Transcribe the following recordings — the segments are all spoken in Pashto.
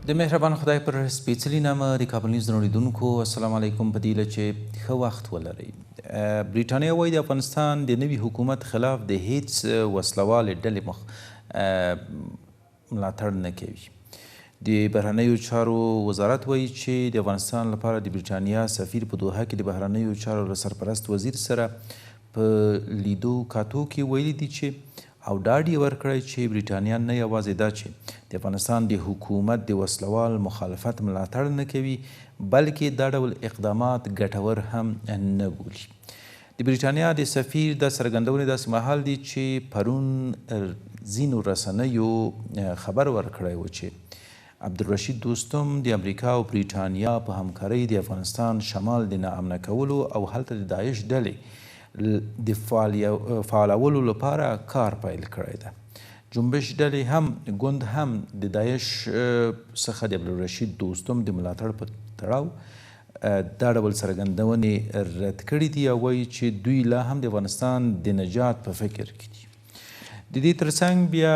د مهربان خدای پر سپېڅلي نامه د کابل نیوز نوریدونکو السلام علیکم. په دې هیله چې ښه وخت ولرئ. بریټانیا وایي د افغانستان د نوي حکومت خلاف د هیڅ وسلوالې ډلې ملاتړ نه کوي. د بهرنیو چارو وزارت وایي چې د افغانستان لپاره د بریټانیا سفیر په دوحه کې د بهرنیو چارو له سرپرست وزیر سره په لیدو کاتو کې ویلي دي چې او ډاډ یې ورکړی چې بریټانیا نه یوازې دا چې د افغانستان د حکومت د وسلوال مخالفت ملاتړ نه کوي بلکې دا ډول اقدامات ګټور هم نه بولي. د بریټانیا د سفیر د څرګندونې داسې مهال دي چې پرون ځینو رسنیو خبر ورکړی و چې عبدالرشید دوستم د امریکا او بریټانیا په همکارۍ د افغانستان شمال د ناامنه کولو او هلته د داعش ډلې د فعالولو لپاره کار پیل کړی ده. جنبش ډلې هم ګوند هم د داعش څخه د عبدالرشید دوستم د ملاتړ په تړاو دا ډول څرګندونې رد کړي دي او وایي چې دوی لا هم د افغانستان د نجات په فکر کې دي. د دې ترڅنګ بیا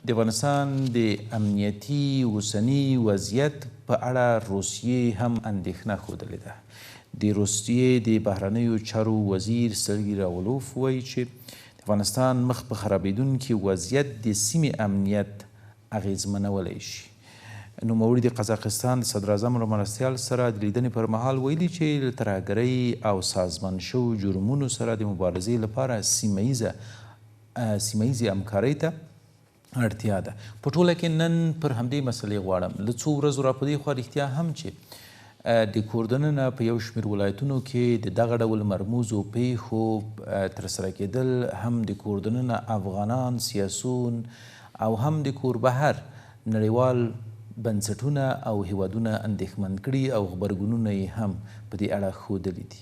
د افغانستان د امنیتي اوسني وضعیت په اړه روسیې هم اندېښنه ښودلې ده. د روسیې د بهرنیو چارو وزیر سرګي راولوف وایي چې د افغانستان مخ په خرابېدونکي وضعیت د سیمې امنیت اغېزمنولی شي. نوموړي د قزاقستان د صدراعظم له مرستیال سره د لیدنې پر مهال ویلي چې له ترهګرۍ او سازمان شوو جرمونو سره د مبارزې لپاره سیمه ییزې همکارۍ ته اړتیا ده. په ټوله کې نن پر همدې مسلې غواړم له څو ورځو را په دې خوا رښتیا هم چې د کور دننه په یو شمېر ولایتونو کې د دغه ډول مرموزو پیښو ترسره کېدل هم د کور دننه افغانان سیاسون او هم د کور بهر نړیوال بنسټونه او هیوادونه اندېښمن کړي او غبرګونونه یې هم په دې اړه ښودلي دي.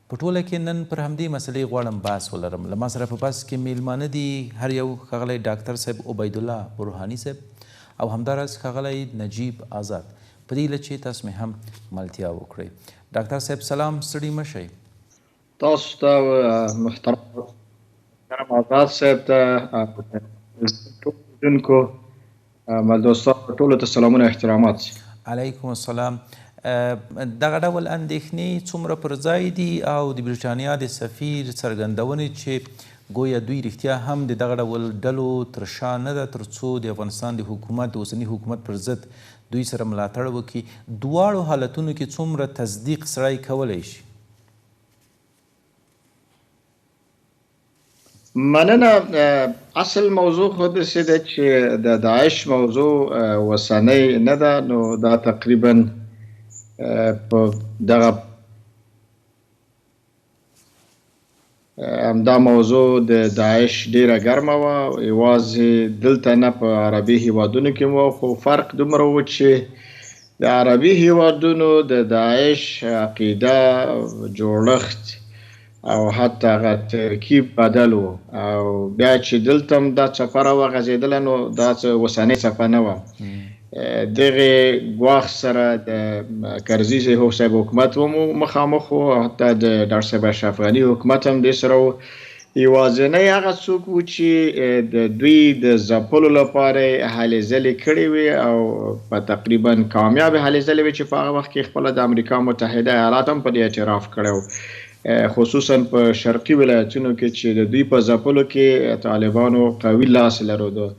په ټوله کې نن پر همدې مسلې غواړم بحث ولرم. له ما سره په بحث کې میلمانه دي هر یو ښاغلی ډاکټر صاحب عبیدالله برهاني صاحب او همداراز ښاغلی نجیب آزاد. په دې هیله چې تاسو مې هم ملتیا وکړئ. ډاکټر صاحب سلام، ستړي مه شئ. تاسو ته محترم آزاد صاحب ته ټولو دوستانو ټولو ته سلامونه احترامات. علیکم السلام. دغه ډول اندېښنې څومره پر ځای دي او د بریټانیا د سفیر څرګندونې چې ګویا دوی رښتیا هم د دغه ډول ډلو تر شا نه ده تر څو د افغانستان د حکومت د اوسني حکومت پر ضد دوی سره ملاتړ وکړي، دواړو حالتونو کې څومره تصدیق سړی کولی شي؟ مننه. اصل موضوع خو داسې ده چې د داعش موضوع اوسنۍ نه ده، نو دا تقریبا په دغه همدا موضوع د داعش ډیره ګرمه وه، یوازې دلته نه په عربي هیوادونو کې وه، خو فرق دومره و چې د عربي هیوادونو د داعش عقیده جوړښت او حتی هغه ترکیب بدل و او بیا چې دلته هم دا څپه راوغځېدله نو دا اوسنۍ څپه نه وه. دغه ګواښ سره د کرزي صاحب حکومت هم مخامخ و، حتی د ډاکټر صاحب اشرف غني حکومت هم دې سره و. یوازینی هغه څوک و چې د دوی د ځپلو لپاره هلې ځلې کړې وې او په تقریبا کامیاب هلې ځلې وې چې په هغه وخت کې خپله د امریکا متحده ایالات هم په دې اعتراف کړی و، خصوصا په شرقي ولایتونو کې چې د دوی په ځپلو کې طالبانو قوي لاس لرلو.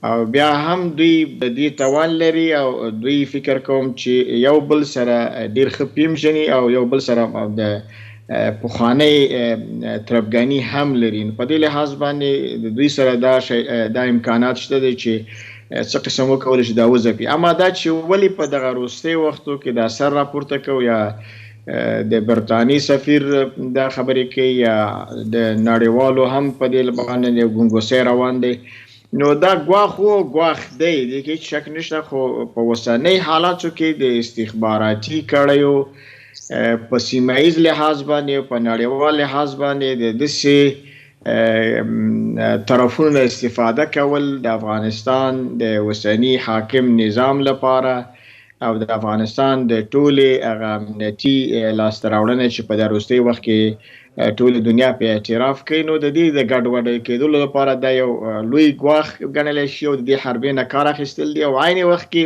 او بیا هم دوی د دې توان لري او دوی فکر کوم چې یو بل سره ډیر ښه پیژني او یو بل سره د پخوانۍ طرفګاني هم لري. په دې لحاظ باندې د دوی سره دا امکانات شته دی چې څه قسم وکولی شي دا وځپي. اما دا چې ولې په دغه وروستي وختو کې دا سر راپورته کوو یا د برطانیې سفیر دا خبرې کوي یا د نړیوالو هم په دې باندې یو ګونګوسی روان دی، نو دا ګواښ دی، د کې هیڅ شک نشته. خو په اوسنۍ حالاتو کې د استخباراتي کړیو په سیمه ییز لحاظ باندې په نړیوال لحاظ باندې د داسې طرفونو استفاده کول د افغانستان د اوسني حاکم نظام لپاره او د افغانستان د ټولې هغه امنیتي لاسته راوړنې چې په دا وروستي وخت کې ټول دنیا په اعتراف کوي، نو د دې د ګډوډۍ کېدلو لپاره دا یو لوی ګواښ ګڼلی شي او د دې حربې نه کار اخیستل دي. او عین وخت کې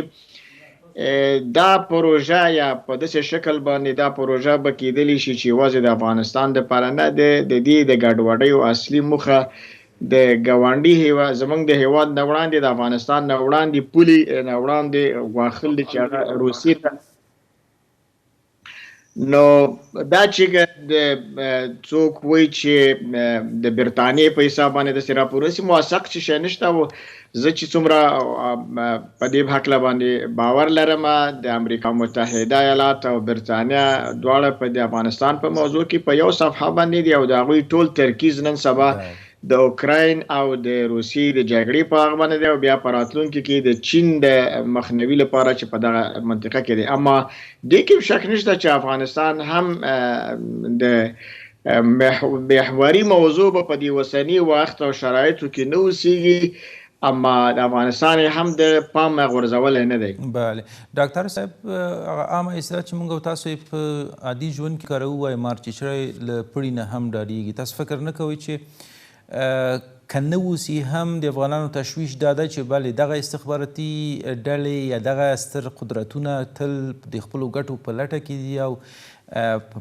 دا پروژه یا په داسې شکل باندې دا پروژه به کېدلی شي چې یوازې د افغانستان دپاره نه د دې د ګډوډیو اصلي موخه د ګاونډي هیواد زمونږ د هیواد نه وړاندې د افغانستان نه وړاندې پولې نه وړاندې ګواښل دي چې هغه روسیې ته نو دا چې څوک وایي چې د برټانیې په حساب باندې داسې راپورسي موثق چې شی نشته و زه چې څومره په دې هکله باندې باور لرم د امریکا متحده ایالات او برټانیا دواړه په د افغانستان په موضوع کې په یو صفحه باندې دي او د هغوی ټول ترکیز نن سبا د اوکراین او د روسیې د جګړې په هغه باندې دی او بیا په راتلونکي کې د چین د مخنیوي لپاره چې په دغه منطقه کې دی اما دې کې شک نشته چې افغانستان هم د محوري موضوع په دې وسنی وخت او شرایطو کې نه اوسېږي اما د افغانستان هم د پام غورځول نه دی. بله ډاکټر صاحب عامه اصطلاح چې موږ تاسو په عادي ژوند کې کارو وایي مارچیچری له پړي نه هم ډارېږي تاسو فکر نه کوئ چې که نه اوسي هم د افغانانو تشویش دا ده چې بلې دغه استخباراتي ډلې یا دغه ستر قدرتونه تل د خپلو ګټو په لټه کې دي او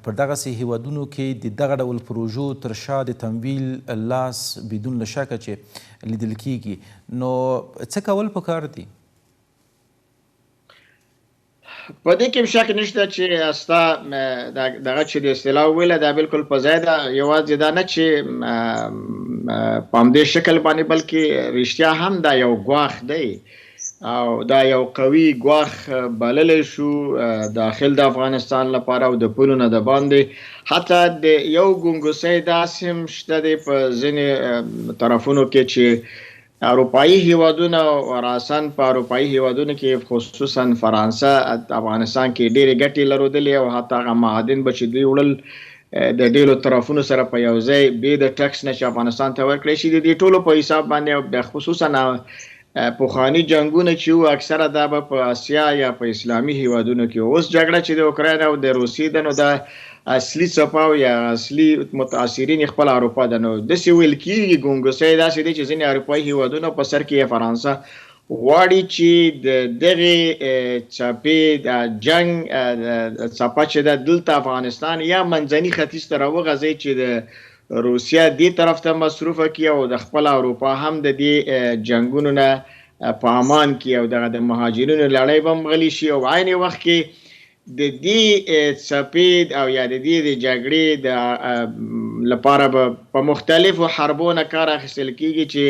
پر دغسې هیوادونو کې د دغه ډول پروژو تر شا د تمویل لاس بدون له شکه چې لیدل کیږي نو څه کول پکار دي؟ په دې کې شک نشته چې استا دغه چې د اصطلاح ویله دا بالکل په ځای ده یوازې دا نه چې په همدې شکل باندې بلکې رښتیا هم دا یو ګواښ دی او دا یو قوي ګواښ بللی شو داخل د افغانستان لپاره او د پولو نه د باندې حتی د یو ګونګوسۍ داسې هم شته دی په ځینې طرفونو کې چې اروپایي هیوادونه راسن په اروپایي هیوادونو کې خصوصا فرانسه افغانستان کې ډېرې ګټې لرودلې او حتی هغه معادن به چې دوی وړل د ډېرو طرفونو سره په یو ځای بې د ټکس نه چې افغانستان ته ورکړی شي د دې ټولو په حساب باندې او خصوصا پخواني جنګونه چې وو اکثره دا به په اسیا یا په اسلامي هیوادونو کې اوس جګړه چې د اوکراین او د روسیې ده نو دا اصلي څپاو یا اصلي متاثرین خپل اروپا ده نو داسې ویل کېږي ګونګوسۍ داسې دی چې ځینې اروپایي هیوادونه په سر کې یې فرانسه غواړي چې د دغې څپې د جنګ څپه چې ده دلته افغانستان یا منځني ختیځ ته راوغځوي چې د روسیا دې طرف ته مصروفه کړي او د خپل اروپا هم د دې جنګونو نه په امان کړي او دغه د مهاجرینو لړۍ به هم غلي شي او عین وخت کې د دې څپې او یا د دې د جګړې لپاره به په مختلفو حربو نه کار اخیستل کېږي چې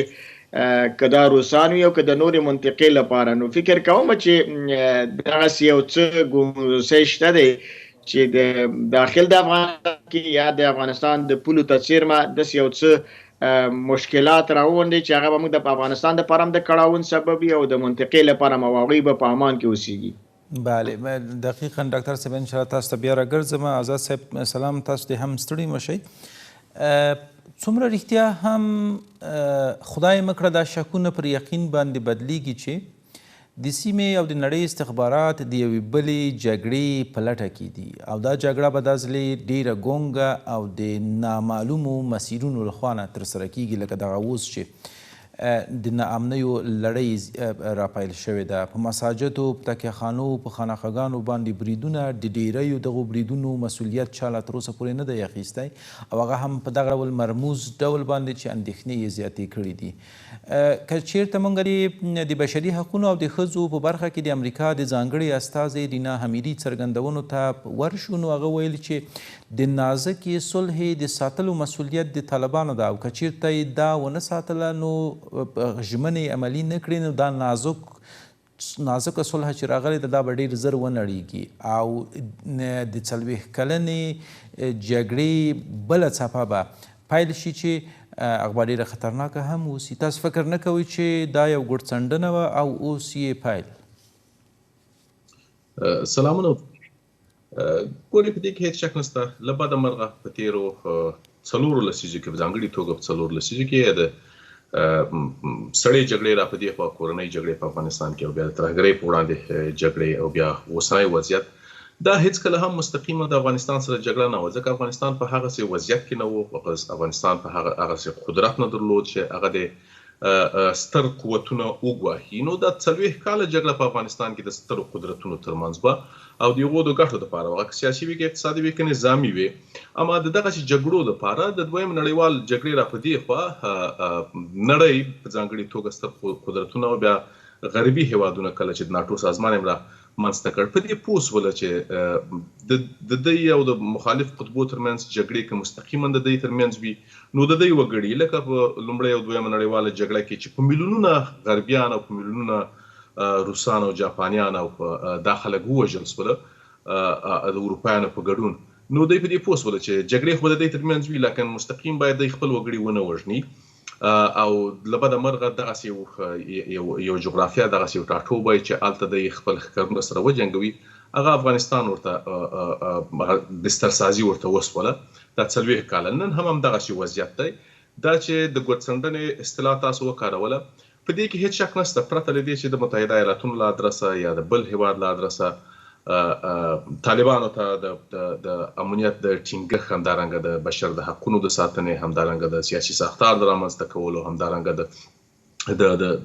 که دا روسان وي او که د نورې منطقې لپاره نو فکر کوم چې دغسې یو څه ګونګوسۍ شته دی چې د داخل د افغانستان کې یا د افغانستان د پولو ته څیرمه داسې یو څه مشکلات راوړي چې هغه به موږ د افغانستان دپاره هم د کړاوون سبب وي او د منطقې لپاره هغوی به په امان کې اوسیږي. بله دقیقا ډاکټر صاحب انشاءالله تاسو ته بیا راګرځم آزاد صاحب سلام تاسو دې هم ستړي مه شئ څومره رښتیا هم خدای مه کړه دا شکونه پر یقین باندې بدلیږي چې د سیمې او د نړۍ استخبارات د یوې بلې جګړې په لټه کې دي او دا جګړه به دا ځلې ډېره ګونګه او د نامعلومو مسیرونو لخوا نه ترسره کیږي لکه دغه اوس چې د ناامنیو لړۍ راپیل شوې ده په مساجدو په تکیهخانو په خانقاګانو باندې بریدونه د ډیریو دغو بریدونو مسؤلیت چا لا تر اوسه پورې نه دی اخیستی او هغه هم په دغه ډول مرموز ډول باندې چې اندېښنې یې زیاتې کړي دي که چیرته موږ د بشري حقونو او د ښځو په برخه کې د امریکا د ځانګړي استازي رینا حمیدي څرګندونو ته ورشو نو هغه ویل چې د نازکې صلحې د ساتلو مسؤلیت د طالبانو ده او که چیرته یې دا ونه ساتله نو ژمنې عملي نه کړي نو دا نازکه صلح چې راغلی ده دا به ډېر زر ونړېږي او د 40 کلنې جګړې بله څپه به پیل شي چې هغه به ډېره خطرناکه هم اوسي تاسو فکر نه کوئ چې دا یو ګوډڅنډنه وه او اوس یې پیل سلامونه ګورې په دې کې هېڅ شک نشته له بده مرغه په تېرو 4 لسیزو کې په ځانګړې توګه په 4 لسیزو کې د سړې جګړې را په دې خوا کورنۍ جګړې په افغانستان کې او بیا د ترهګرۍ په وړاندې جګړې او بیا اوسنی وضعیت دا هیڅکله هم مستقیمه د افغانستان سره جګړه نه وه ځکه افغانستان په هغسې وضعیت کې نه و افغانستان په هغسې قدرت نه درلود چې هغه د ستر قوتونه وګواهي نو دا 40 کاله جګړه په افغانستان کې د سترو قدرتونو ترمنځ به او د یو د ګټو لپاره وه سیاسي وي کې اقتصادي وي کې نظامي وي اما د دغه جګړو لپاره د دویم نړیوال جګړې را پدې خوا نړۍ په ځانګړي توګه ستر قدرتونه او بیا غربي هیوادونه کله چې د ناټو سازمان یې منځته کړ په دې پوه سوله چې د دوی او د مخالف قطبو ترمنځ جګړې که مستقیما د دوی ترمنځ وي نو د دوی وګړي لکه په لومړۍ او دویمه نړیواله جګړه کې چې په میلیونونه غربیان او په میلیونونه روسان او جاپانیان او دا خلک ووژل سول د اروپایانو په ګډون نو دوی په دې پوه سوله چې جګړې خو د دوی ترمنځ وي لکن مستقیم باید دوی خپل وګړي ونه وژني او لبد مرغه دغه یو جغرافیا دغه یو ټاټوبه چې الته د خپل ښکارونه سره وجنګوي هغه افغانستان ورته بسترسازي ورته وسوله دا 40 کاله نن هم دغه وضعیت دی دا چې د ګوتڅنډنې اصطلاح تاسو وکاروله په دې کې هیڅ شک نشته پرته له دې چې د متحده ایالاتونو له ادرسه یا د بل هیواد له ادرسه طالبانو ته د امنیت د ټینګښت همدارنګه د بشر د حقوقو د ساتنې همدارنګه د سیاسي ساختار د رامنځته کولو همدارنګه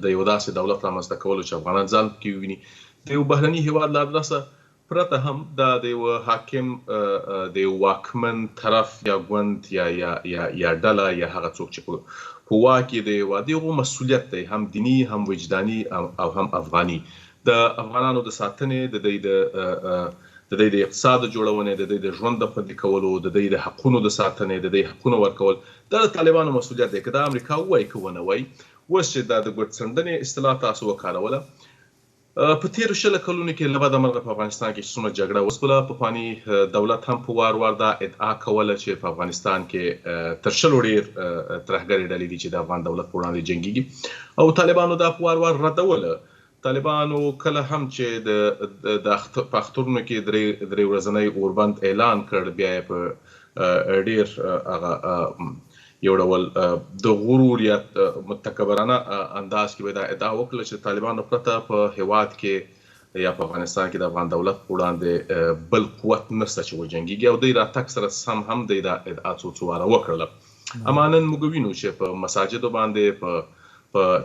د یو داسې دولت رامنځته کولو چې افغانان ځان کې ویني د یو بهرني هیواد له ادرسه پرته هم د یو حاکم د یو واکمن طرف یا ګوند یا ډله یا هغه څوک چې په واک کې د یو دغه مسؤلیت دی هم دینی هم وجداني او هم افغاني د افغانانو د ساتنې د دوی د اقتصاد جوړونې د دوی د ژوند د خوندي کولو د دوی د حقوقو د ساتنې د دوی حقوقو ورکول د طالبانو مسؤلیت دی که د امریکا وایي که ونه وایي اوس چې د ګوتڅنډنې اصطلاح تاسو وکاروله په تیرو 20 کلونو کې له بده مرغه په افغانستان کې څومره جګړه وسوله پخواني دولت هم په وار دا ادعا کوله چې په افغانستان کې تر 100 ډېر ترهګرې ډلې دي چې د افغان دولت په وړاندې جنګېږي او طالبانو دا په وار ردوله طالبانو کله هم چې د اخترونو کې درې ورځنی اوربند اعلان کړ بیا یې په ډېر هغه یو ډول د غرور یا متکبرانه انداز کې دا ادعا وکړه چې طالبانو پرته په هیواد کې یا په افغانستان کې د افغان دولت په وړاندې بل قوت نشته چې وجنګېږي او دوی راتګ سره سم هم دوی دا ادعا څو واره وکړله اما نن موږ وینو چې په مساجدو باندې په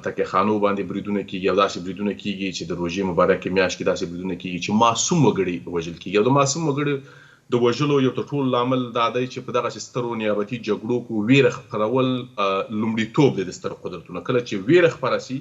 تکه خانو باندې بریدونه کیږي او داسې بریدونه کیږي چې د روژې مبارکې میاشت کې داسې بریدونه کیږي چې معصوم وګړي وژل کیږي او د معصوم وګړي د وژلو یو تر ټولو لامل دا دی چې په دغه سترو نیابتي جګړو کې ویره خپرول لومړیتوب دی د سترو قدرتونو کله چې ویره خپره سي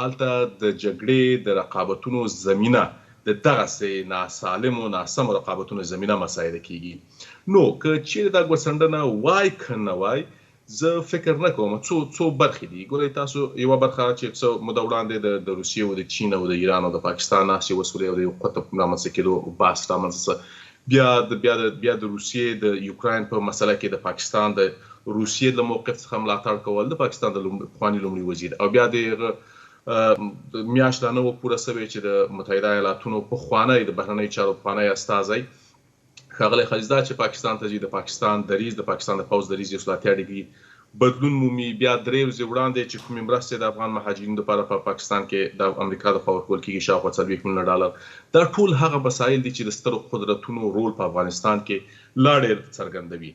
هلته د جګړې د رقابتونو زمینه د دغسې ناسالمو ناسمو رقابتونو زمینه مساعده کیږي نو که چیرې دا ګوتڅنډنه وای که نه وای زه فکر نه کوم څو برخې دي ګورئ تاسو یوه برخه چې څه موده وړاندې د روسیې او د چین او د ایران او د پاکستان ناستې وسولې او د یو قطب رامنځته کېدو بحث رامنځته بیا د روسیې د یوکراین په مسله کې د پاکستان د روسیې له موقف څخه ملاتړ کول د پاکستان د پخواني لومړي وزیر او بیا د میاشت لا نه وه پوره سوې چې د متحده ایالاتونو پخوانی د بهرنیو چارو پخوانی استازی ښاغلی خلیزدا چې پاکستان ته ځي د پاکستان دریځ د پاکستان د پوځ دریځ یو څو اتیا ډګري بدلون مومي بیا 3 ورځې وړاندې چې کومې مرستې د افغان مهاجرینو لپاره په پاکستان کې د امریکا د خوا ورکول کېږي شاوخوا 40 میلیونه ډالر دا ټول هغه مسایل دي چې د سترو قدرتونو رول په افغانستان کې لا ډېر څرګندوي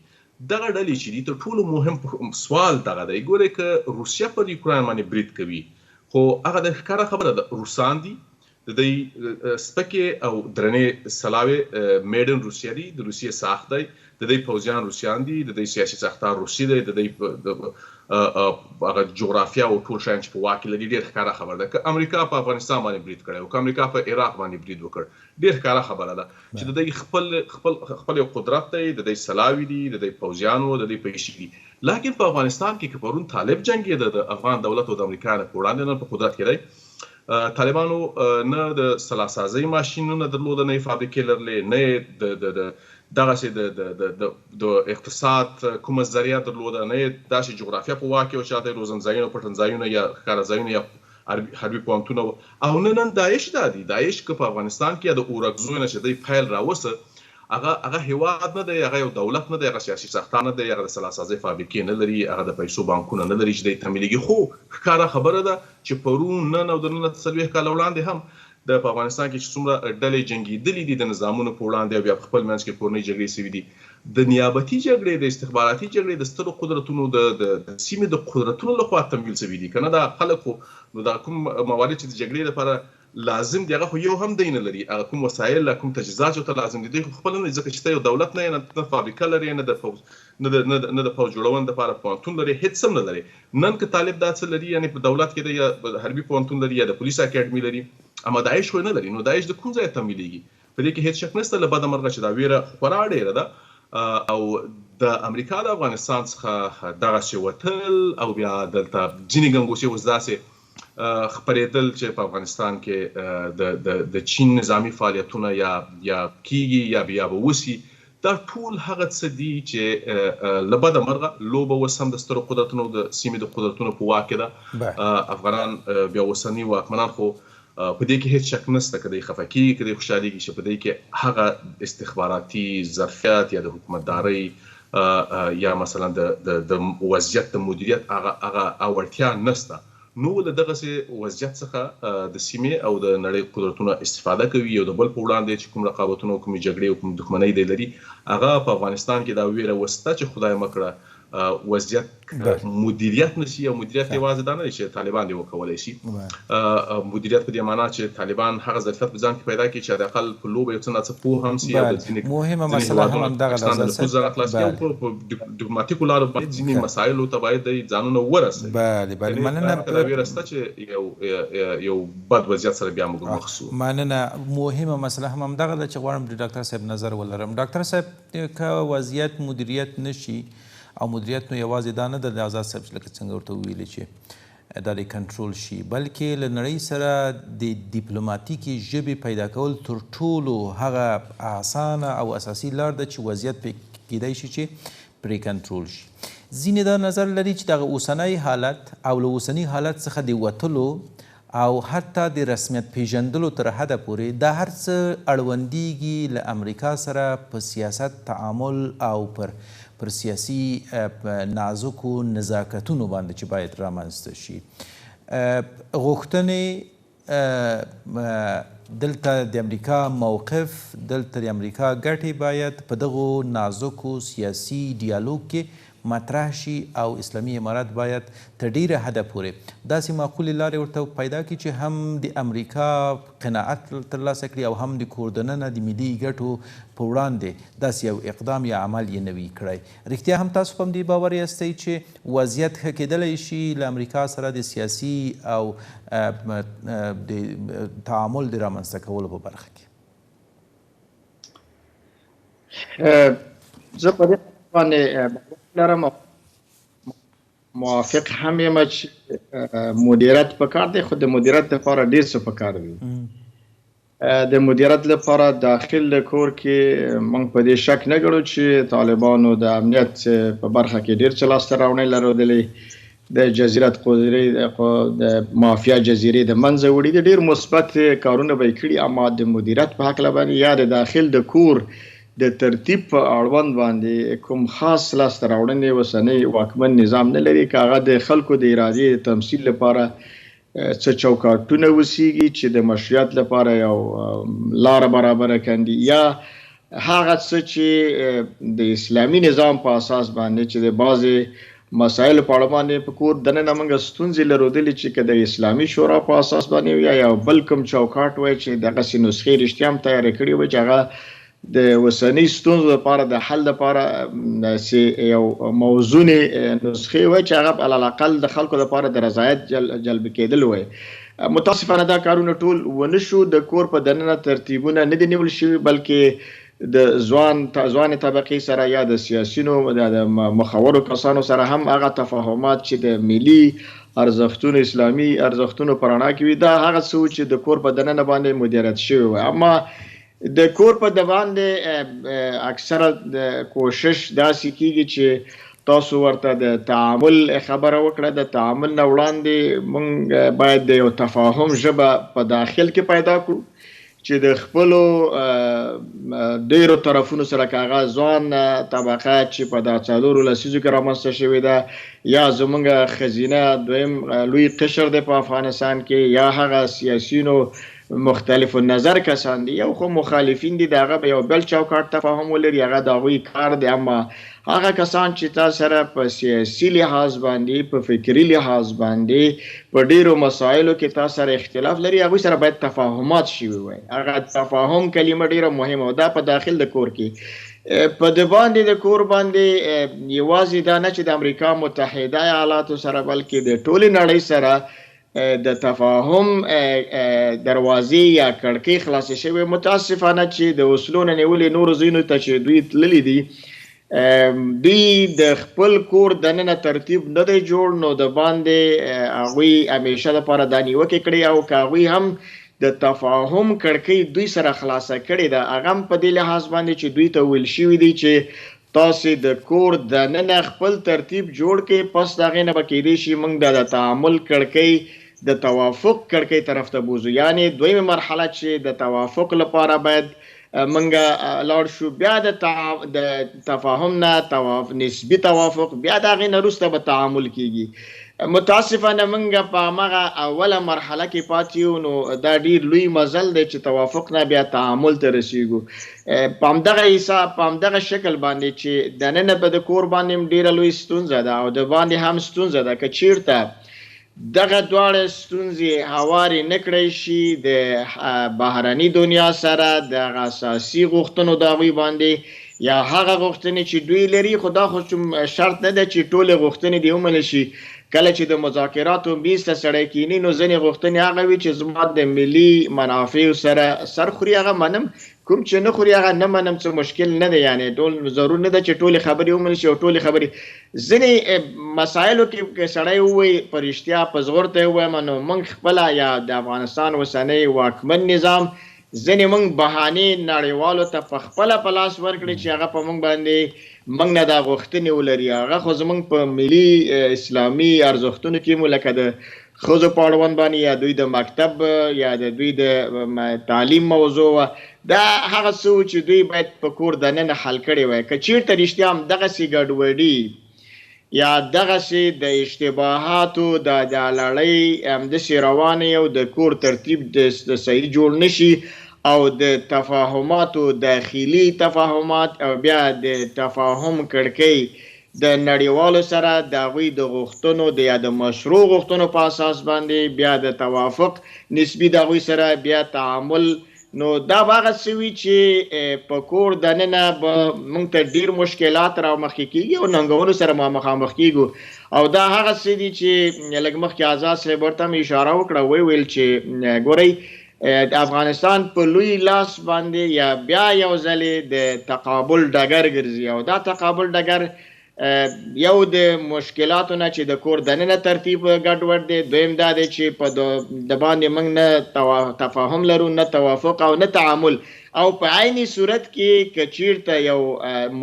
دغه ډلې چې دي تر ټولو مهم سوال دغه دی ګورئ که روسیه پر یوکراین باندې برید کوي خو هغه د ښکاره خبره ده روسان دي د دوی سپکې او درنې سلاوې میډن روسیه دي د روسیې ساخت دی د دوی پوځیان روسیان دي د دوی سیاسي ساختار روسي دی د دوی هغه جغرافیا او ټول شیان چې په واک کې لري ډېر ښکاره خبره ده که امریکا په افغانستان باندې برید کړی او که امریکا په عراق باندې برید وکړ ډېر ښکاره خبره ده چې د دوی خپل یو قدرت دی د دوی سلاوي دي د دوی پوځیانو د دوی پیسې دي لکن په افغانستان کې که پرون طالب جنګېده د افغان دولت او د امریکا نه په وړاندې نه په قدرت کې دی طالبانو نه د سلاسازۍ ماشینونه درلوده نه یې فابریکې لرلې نه یې دغسې د اقتصاد کومه ذریعه درلوده نه یې داسې جغرافیه په واک کې وه چې هلته یې روزنځایونه پټنځایونه یا ښکارځایونه یا حربي پوهنتونه او نن داعش دا دي داعش که په افغانستان کې د اورکزو نه چې دوی پیل راوسته هغه هیواد نه دی هغه یو دولت نه دی هغه سیاسي ساختار نه دی هغه د سلاسازۍ فابریکې نه لري هغه د پیسو بانکونه نه لري چې دی تمویلېږي خو ښکاره خبره ده چې پرون نن او د 40 کاله وړاندې هم په افغانستان کې چې څومره ډلې جنګېدلې دي د نظامونو په وړاندې او بیا په خپل منځ کې کورنۍ جګړې سوي دي د نیابتي جګړې د استخباراتي جګړې د سترو قدرتونو د سیمې د قدرتونو لخوا تمویل شوي دي کنه دا خلکو نو دا کوم موارد چې د جګړې لپاره لازم دی هغه خو یو هم دی نه لري هغه کوم وسایل کوم تجهیزات ته لازم دي خپل نه ځکه چې یو دولت نه فابریکه لري نه د فوج نه د فوج جوړون لپاره پوهنتون لري هیڅ هم نه لري نن که طالب دا څه لري یعنی په دولت کې د حربي پوهنتون لري یا د پولیس اکیډمي لري اما داعش خو نه لري نو داعش د کوم ځای تمویلېږي په دې کې هیڅ شک نشته له بده مرغه چې دا ویره خورا ډېره ده او د امریکا د افغانستان څخه دغسې وتل او بیا دلته ځینې ګنګوسې اوس داسې خپرېدل چې په افغانستان کې د چین نظامي فعالیتونه یا کیږي یا بیا به وسي دا ټول هغه څه دي چې له بده مرغه لوبه اوس هم د سترو قدرتونو د سیمې د قدرتونو په واک کې ده افغانان بیا اوسني واکمنان خو په دې کې هیڅ شک نشته که دی خفه کېږي که دی خوشحالېږي چې په دې کې هغه استخباراتي ظرفیت یا د حکومتدارۍ یا مثلا د وضعیت د مدیریت هغه وړتیا نشته نو له دغسې وضعیت څخه د سیمې او د نړۍ قدرتونه استفاده کوي یو د بل په وړاندې چې کوم رقابتونه او کومې جګړې او کوم دښمنۍ دی لري هغه په افغانستان کې دا ویره وسته چې خدای مه کړه وضعیت مدیریت نشي او مدیریت یوازې دا نه دی چې طالبان دی وکولی شي مدیریت په دې معنا چې طالبان هغه ظرفیت په ځان کې پیدا کړي چې حداقل په لوبه یو څه ناڅه پوه هم سي او د ځینې مهمه مسله هم همدغه ده په ډیپلوماتیکو لارو باندې ځینې مسایلو ته باید دی ځانونه ورسوي بله مننه دا ویره شته چې یو بد وضعیت سره بیا موږ مخ شو مننه مهمه مسله هم همدغه ده چې غواړم د ډاکټر صاحب نظر ولرم ډاکټر صاحب که وضعیت مدیریت نشي او مدیریت نو یوازې دا نه ده د آزاد صاحب لکه څنګه ورته وویلې چې دا د کنټرول شي بلکې له نړۍ سره د ډیپلوماتیکي ژبې پیدا کول تر ټولو هغه اسانه او اساسي لار ده چې وضعیت پرې کیدای شي چې پرې کنټرول شي ځینې دا نظر لري چې دغه اوسنی حالت او له اوسني حالت څخه د وتلو او حتی د رسمیت پیژندلو تر حده پورې دا هر څه اړوندیږي له امریکا سره په سیاست تعامل او پر سیاسي نازکو نزاکتونو باندې چې باید رامنځته شي غوښتنې دلته د امریکا موقف دلته د امریکا ګټې باید په دغو نازکو سیاسي ډیالوګ کې مطرح شي او اسلامي امارات باید تر ډیره حده پورې داسې معقولې لارې ورته پیدا کړي چې هم د امریکا قناعت ترلاسه کړي او هم د کور دننه د ملي ګټو په وړاندې داسې یو اقدام یا عمل یې نه وي کړی رښتیا هم تاسو په همدې باور یاستئ چې وضعیت ښه کېدلی شي له امریکا سره د سیاسي او د تعامل د رامنځته کولو په برخه کې زه په دې باندې لرم موافق هم یم چې مدیریت پکار دی خو د مدیریت لپاره ډېر څه پکار دی د مدیریت لپاره داخل د کور کې موږ په دې شک نه ګړو چې طالبانو د امنیت په برخه کې ډېر څه لاسته راوړنې لرلې د جزیرت قدرې د مافیا جزیرې د منځه وړي د ډېر مثبت کارونه به یې کړي اما د مدیریت په هکله باندې یا د داخل د کور د ترتیب په اړوند باندې کوم خاص لاسته راوړنې اوسنی واکمن نظام نه لري که هغه د خلکو د ارادې تمثیل لپاره څه چوکاټونه وسیږي چې د مشروعیت لپاره یو لاره برابره کړي یا هغه څه چې د اسلامي نظام په اساس باندې چې د بعضې مسایلو په اړه باندې په کور دننه موږ ستونزې لرودلې چې که د اسلامي شورا په اساس باندې یا بل کوم چوکاټ وای چې دغسې نسخې رښتیا هم تیارې کړي وای چې هغه د اوسني ستونزو لپاره د حل لپاره یو موزونې نسخې وای چې هغه علاقل د خلکو لپاره د رضایت جلب کېدل وای متاسفانه دا کارونه ټول ونه شو د کور په دننه ترتیبونه نه دي نیول شوي بلکې د ځوان طبقې سره یا د سیاسینو د مخورو کسانو سره هم هغه تفاهمات چې د ملي ارزښتونو اسلامي ارزښتونو په رڼا کې وي دا هغه څه چې د کور په دننه باندې مدیریت شوی وای اما د کور په د باندې اکثره د کوشش داسې کیږي چې تاسو ورته د تعامل خبره وکړه د تعامل نه وړاندې موږ باید د یو تفاهم ژبه په داخل کې پیدا کړو چې د خپلو ډیرو طرفونو سره که هغه ځوان طبقه چې په دا څلورو لسیزو کې رامنځته شوې ده یا زموږ ښځینه دویم لوی قشر دی په افغانستان کې یا هغه سیاسینو مختلف النظر کسان دي. یو خو مخالفین دي، د هغه به یو بل چوکاټ تفاهم ولري، هغه د هغوی کار دی. اما هغه کسان چې تا سره په سیاسي لحاظ باندې، په فکري لحاظ باندې، په ډیرو مسایلو کې تا سره اختلاف لري، هغوی سره باید تفاهمات شوي وي. هغه تفاهم کلمه ډیره مهمه ده. دا په داخل د کور کې په د باندې د کور باندې یوازې دا نه چې د امریکا متحده ایالاتو سره، بلکې د ټولې نړۍ سره د تفاهم دروازې یا کړکۍ خلاصې شوې. متاسفانه چې د اصولو نه نیولې نورو ځایونو ته چې دوی تللي دي، دوی د خپل کور دننه ترتیب نه دی جوړ، نو د باندې هغوی همیشه دپاره دا نیوکې کړي، او که هغوی هم د تفاهم کړکۍ دوی سره خلاصه کړې ده، هغه هم په دې لحاظ باندې چې دوی ته ویل شوي دي چې تاسې د کور دننه خپل ترتیب جوړ کړئ، پس د هغې نه به کیدای شي موږ د تعامل کړکۍ د توافق کړکۍ طرف ته بوځو. یعنې دویمه مرحله چې د توافق لپاره باید موږ لاړ شو، بیا د تفاهم نه نسبي توافق، بیا د هغې نه وروسته به تعامل کیږي. متاسفانه موږ په همغه اوله مرحله کې پاتې یو، نو دا ډیر لوی مزل دی چې توافق نه بیا تعامل ته رسیږو. په همدغه حساب، په همدغه شکل باندې چې دننه به د کور باندې هم ډیره لوی ستونزه ده، او د باندې هم ستونزه ده. که چیرته دغه دواړه ستونزې هوارې نه کړی شي د بهرني دنیا سره د اساسي غوښتنو د هغوی باندې، یا هغه غوښتنې چې دوی لري، خو دا خو شرط نه ده چې ټولې غوښتنې دې ومنل شي. کله چې د مذاکراتو میز ته سړی کینی، نو ځینې غوښتنې هغه وي چې زما د ملي منافعو سره سر خوري، هغه منم. کوم چې نه خوري هغه نه منم، څه مشکل نه دی. یعنې ټول ضرور نه ده چې ټولې خبرې ومنل شي، او ټولې خبرې ځینې مسایلو کې سړی ووایي په رښتیا په زغور ته یې ووایم، نو موږ خپله یا د افغانستان اوسنی واکمن نظام ځینې موږ بهانې نړیوالو ته په خپله په لاس ورکړي چې هغه په موږ باندې موږ نه دا غوښتنې ولري. هغه خو زموږ په ملي اسلامي ارزښتونو کې مو لکه د ښځو په اړوند باندې، یا دوی د مکتب، یا د دوی د تعلیم موضوع وه، دا هغه څه و چې دوی باید په کور دننه حل کړی وای. که چیرته رښتیا هم دغسې ګډوډي یا دغسې د اشتباهاتو د لړۍ همداسې روانې، او د کور ترتیب د صحیح جوړ نشي، او د تفاهماتو داخلي تفاهمات، او بیا د تفاهم کړکۍ د نړیوالو سره د هغوی د غوښتنو یا د مشروع غوښتنو په اساس باندې بیا د توافق نسبي د هغوی سره بیا تعامل، نو دا به هغه څه وي چې په کور دننه به موږ ته ډېر مشکلات رامخکې کېږي، او ننګونو سره مخامخ کېږو. او دا هغه څه دي چې لږ مخکې آزاد صاحب ورته هم اشاره وکړه، ویل چې ګورئ د افغانستان په لوی لاس باندې یا بیا یو ځلې د تقابل ډګر ګرځي، او دا تقابل ډګر یو د مشکلاتو نه چې د کور دننه ترتیب ګډوډ دی، دویم دا دی چې په د باندې موږ نه تفاهم لرو، نه توافق او نه تعامل. او په عیني صورت کې که چیرته یو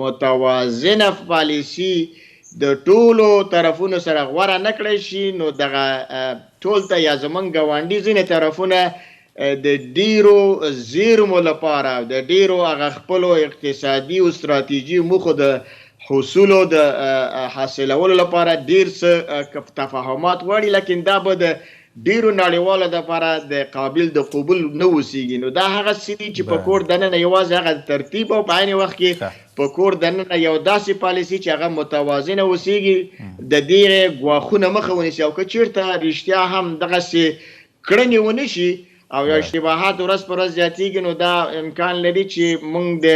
متوازنه پالیسي د ټولو طرفونو سره غوره نه کړی شي، نو دغه ټول ته یا زموږ ګاونډي ځینې طرفونه د ډیرو زیرمو لپاره، د ډیرو هغه خپلو اقتصادي او ستراتیژي موخو د حصولو د حاصلولو لپاره ډیر څه تفاهمات غواړي، لیکن دا به د ډیرو نړیوالو لپاره د قابل د قبول نه اوسېږي. نو دا هغه څه دي چې په کور دننه یوازې هغه ترتیب، او په عین وخت کې په کور دننه یو داسې پالیسي چې هغه متوازنه اوسېږي، د دې ګواښونه مخه ونیسي. او که چیرته رښتیا هم دغسې کړنې ونه شي، او یا اشتباهات ورځ په ورځ زیاتېږي، نو دا امکان لري چې موږ د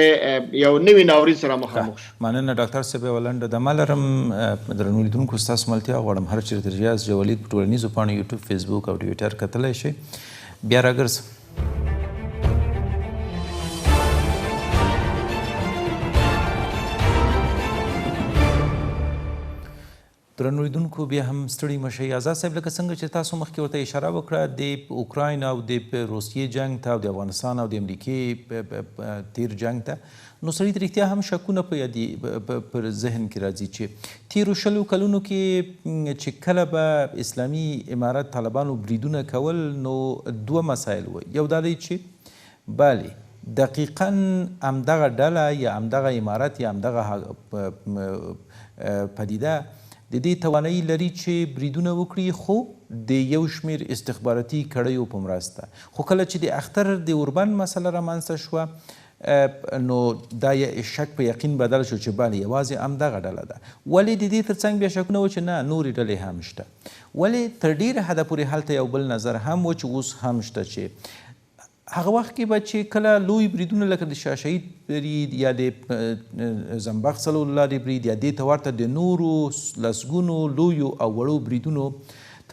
یو نوي ناورین سره مخامخ شو. مننه ډاکټر صاحب. یوه لنډه دمه لرم. درنو لیدونکو، ستاسو ملتیا غواړم هر چېرته ریاض جولید په ټولنیزو پاڼو یوټیوب، فیسبوک او ټویټر کتلی شئ. بیا راګرځم. درنو لیدونکو، بیا هم ستړي مه شئ. آزاد صاحب، لکه څنګه چې تاسو مخکې ورته اشاره وکړه، د اوکراین او د روسیې جنګ ته، او د افغانستان او د امریکې تیر جنګ ته، نو سړي ته رښتیا هم شکونه پر ذهن کې راځي چې تیرو 20 کلونو کې چې کله به اسلامي امارت طالبانو بریدونه کول، نو دوه مسایل وو. یو دا دی چې بله دقیقا همدغه ډله یا همدغه امارت یا همدغه پدیده د دې توانایي لري چې بریدونه وکړي، خو د یو شمېر استخباراتي کړیو په مرسته. خو کله چې د اختر د اوربند مسله رامنځته شوه نو دا شک په یقین بدل شو چې بله یوازې همدغه ډله ده. ولې د دې ترڅنګ بیا شکونه و چې نه نورې ډلې هم شته. ولې تر ډېره حده پورې هلته یو بل نظر هم و چې اوس هم شته چې هغه وخت کې به چې کله لوی بریدونه لکه د شاه شهید برید یا د زنبق صلی الله علیه برید یا دې ته ورته د نورو لسګونو لویو او وړو بریدونو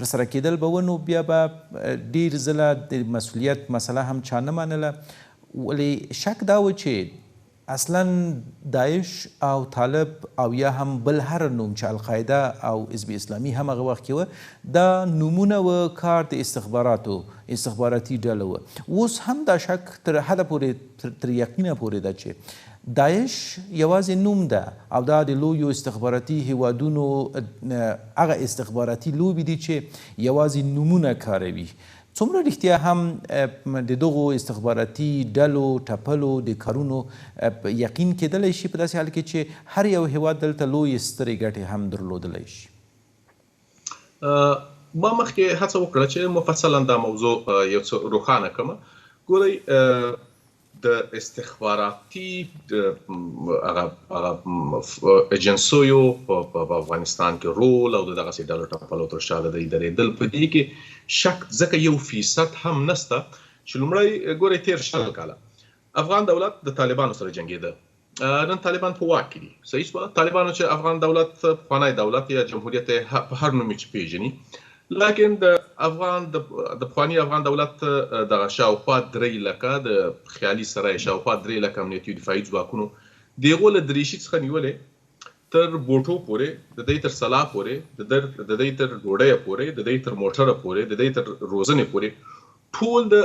ترسره کېدل به و، نو بیا به ډېر ځله د مسؤلیت مسله هم چا نه منله. ولې شک دا و چې اصلا داعش او طالب او یا هم بل هر نوم چې القاعده او حزب اسلامي هم هغه وخت کې وه، دا نومونه و کار د استخباراتي ډله وه. اوس هم دا شک تر حده پورې تر یقینه پورې ده چې داعش یوازې نوم ده او دا د لویو استخباراتي هیوادونو هغه استخباراتي لوبې دي چې یوازې نومونه کاروي. څومره رښتیا هم د دغو استخباراتي ډلو ټپلو د کارونو یقین کېدلی شي په داسې حال کې چې هر یو هیواد دلته لویې سترې ګټې هم درلودلی شي؟ ما مخکې هڅه وکړه چې مفصلا دا موضوع یو څه روښانه کړم. ګورئ د استخباراتي هغه ایجنسیو په افغانستان کې رول او دغسې ډلو ټپلو تر شا د درېدل په دې کې شک ځکه 1% هم نسته چې لومړی ګورئ تېر 20 کاله افغان دولت د طالبانو سره جنګېده. نن طالبان په واک کې دي، صحیح شوه. طالبانو چې افغان دولت پخوانی دولت یا جمهوریت په هر نوم چې پیژني، لیکن د افغان د پخواني افغان دولت دغه شاوخوا 3 لکه د خیالي سرای شاوخوا 3 لکه امنیتي دفاعي ځواکونو د هغو له دریشي څخه نیولې تر بوټو پورې، د دوی تر سلا پورې، د دوی تر ډوډۍ پورې، د دوی تر موټره پورې، د دوی تر روزنې پورې ټول د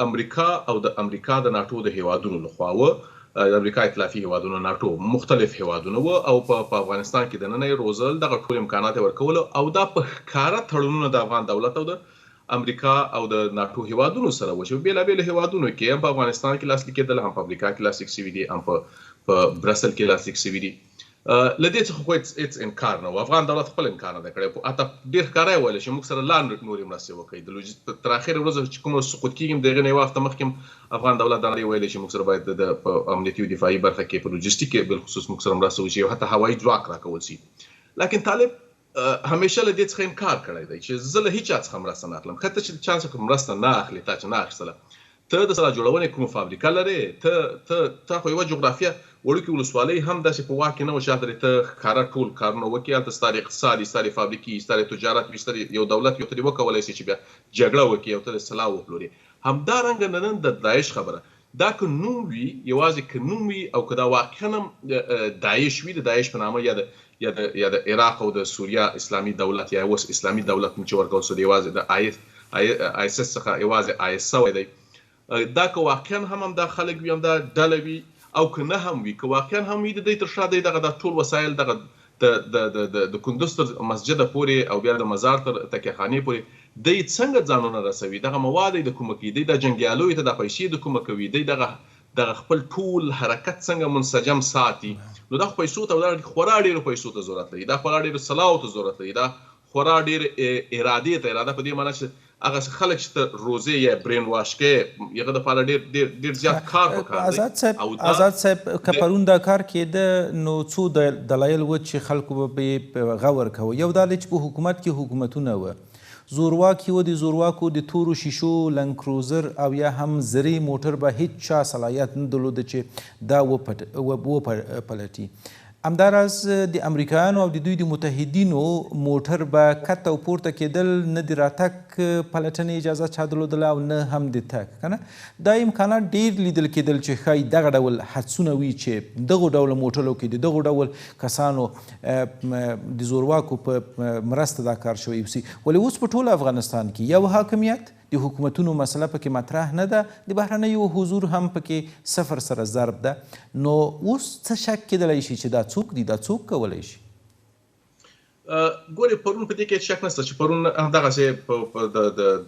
امریکا او د امریکا د ناټو د هیوادونو لخوا و. د امریکا ائتلافي هیوادونو ناټو مختلف هیوادونه و او په افغانستان کې د نننۍ روزل دغه ټول امکانات ورکول او دا په ښکاره تړونونه د افغان دولت او د امریکا او د ناټو هیوادونو سره و چې بېلابېلو هیوادونو کې هم په افغانستان کې لاسلیک کېدل، هم په امریکا کې لاسلیک شوي دي، هم په برسل کې لاسلیک شوي دي. له دې څخه خو هېڅ انکار نه و. افغان دولت خپل انکار نه دی کړی. حتی ډېر ښکاره یې ویلی چې موږ سره لا نورې مرستې وکړئ. تر اخرې ورځ چې کومه سقوط کېږي د هغې نه یو وخته مخکې افغان دولت دا نه دی ویلی چې موږ سره باید د امنیتي او دفاعي برخه کې په لوجستیک کې بالخصوص موږ سره مرسته وشي او حتی هوایي ځواک راکول شي. لیکن طالب همیشه له دې څخه انکار کړی دی چې زه له هېچا څخه مرسته نه اخلم. ښه ته چې چا څخه مرسته نه اخلې، تا چې نه اخیستله، ته د سلا جوړونې کومه فابریکه لرې، ته خو یوه جغرافیه وړوکې ولسوالۍ هم داسې په واک کې نه وه چې هلته ته ښکاره ټول کارونه وکړې، هلته ستا د اقتصاد، ستا د فابریکې، ستا د تجارت وي، ستا یو دولت یو ته دې وکولی شي چې بیا جګړه وکړي او ته د سلا وپلورې. همدارنګه نن د داعش خبره دا که نوم وي، یوازې که نوم وي او که دا واقعا هم داعش وي، د داعش په نامه یا د عراق او د سوریا اسلامي دولت یا اوس اسلامي دولت چې ورکول شو، یوازې د آیسس څخه یوازې آیس سوی دی، دا که واقعا هم دا خلک وي، هم دا ډله وي، او که نه هم وي، که واقعا هم وي، د دوی تر شا دی دغه دا ټول وسایل دغه د کندوز تر مسجده پورې او بیا د مزار تر تکیهخانې پورې دوی څنګه ځانونه رسوي، دغه مواد یې د کومه کوي، دوی د جنګیالیو ته دا پیسې د کومه کوي، دوی دغه خپل ټول حرکت څنګه منسجم ساتي. نو دا پیسو ته خورا ډېرو پیسو ته ضرورت لري، دا خورا ډېرو سلاو ته ضرورت لري، دا خورا ډېر ارادې ته، اراده په دې معنی چې هغه خلک چې ته روزې یا برین واش کې هغه دپاره ډېر زیات کار پکار دی. آزاد صاحب که پرون دا کار کېده نو څو دلایل و چې خلکو به یې غور کوه. یو دا دی چې په حکومت کې حکومتونه وه، زورواکي و، د زورواکو د تورو شیشو لنګ کروزر او یا هم زرې موټر به هیڅ چا صلاحیت نه درلوده چې دا وپلټي. همداراز د امریکایانو او د دوی د متحدینو موټر به کته او پورته کېدل، نه د راتګ پلټنې اجازه چا درلودله او نه هم د تګ، که نه دا امکانات ډېر لیدل کېدل چې ښایي دغه ډول حدسونه وي چې دغو ډول موټرو کې د دغو ډول کسانو د زورواکو په مرسته دا کار شوی وسي. ولې اوس په ټول افغانستان کې یو حاکمیت، د حکومتونو مسله پکې مطرح نه ده، د بهرنیو حضور هم پکې صفر سره ضرب ده. نو اوس څه شک کېدلی شي چې دا څوک دي، دا څوک کولی شي؟ ګورې پرون په دې کې شک نشته چې پرون همدغسې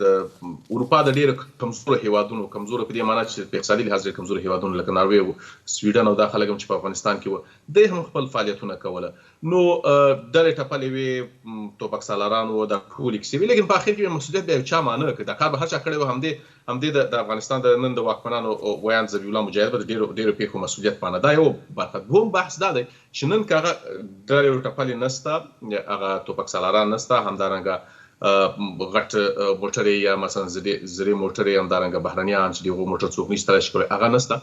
د اروپا د ډېرو کمزورو هیوادونو کمزوره په دې معنا چې په اقتصادي لحاظ ډېر کمزورو هیوادونو لکه ناروې و سویډن او دا خلک هم چې په افغانستان کې وو دوی هم خپل فعالیتونه کوله نو ډلې ټپلې وې توپک سالاران وو دا ټولې کیسې وې لیکن په اخر کې مسؤلیت بیا یو چا مانه که دا کار به هر چا کړی و همدې د افغانستان د نن د واکمنانو ویان ذبیح الله مجاهد به د ډېرو پیښو مسؤلیت مانه دا یو برخه دوم بحث دا دی چې نن که هغه ډلې ټپلې نسته هغه توپک سالاران نسته همدارنګه غټ موټرې یا مثلا زړې موټرې همدارنګه بهرنیان چې د هغو موټر څوک نشي تراشي کولی هغه نسته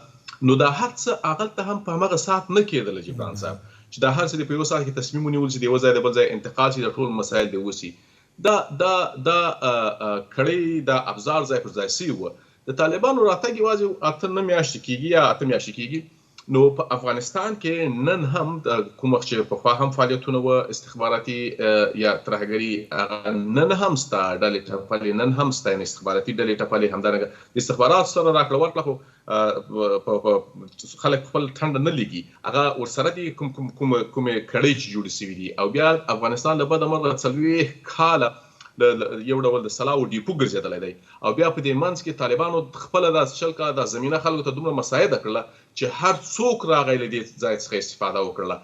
نو دا هر څه هغلته هم په همغه ساعت نه کېدله جبران صاحب چې دا هر څه د په یو ساعت کې تصمیم ونیول چې د یوه ځای د بل ځای انتقال شي د ټول مسایل دې وسي دا کړۍ دا ابزار ځای پر ځای سوي وه د طالبانو راتګ یوازې 8 میاشتې کېږي یا 8 میاشتې کېږي نو په افغانستان کې نن هم کوم وخت چې پخوا هم فعالیتونه وه استخباراتي یا ترهګري نن هم سته ډلې ټپلې نن هم سته یعنې استخباراتي ډلې ټپلې همدارنګه د استخباراتو سره راکړه ورکړه خو خلک خپل ټنډه نه لګي هغه ورسره دي کومې کړۍ چې جوړې سوي دي او بیا افغانستان له بده مرغه 40 کاله یو ډول د سلاو ډیپو ګرځېدلی دی او بیا په دې منځ کې طالبانو خپله دا 40 کاله دا زمینه خلکو ته دومره مساعده کړله چې هر څوک راغی له دې ځای څخه استفاده وکړله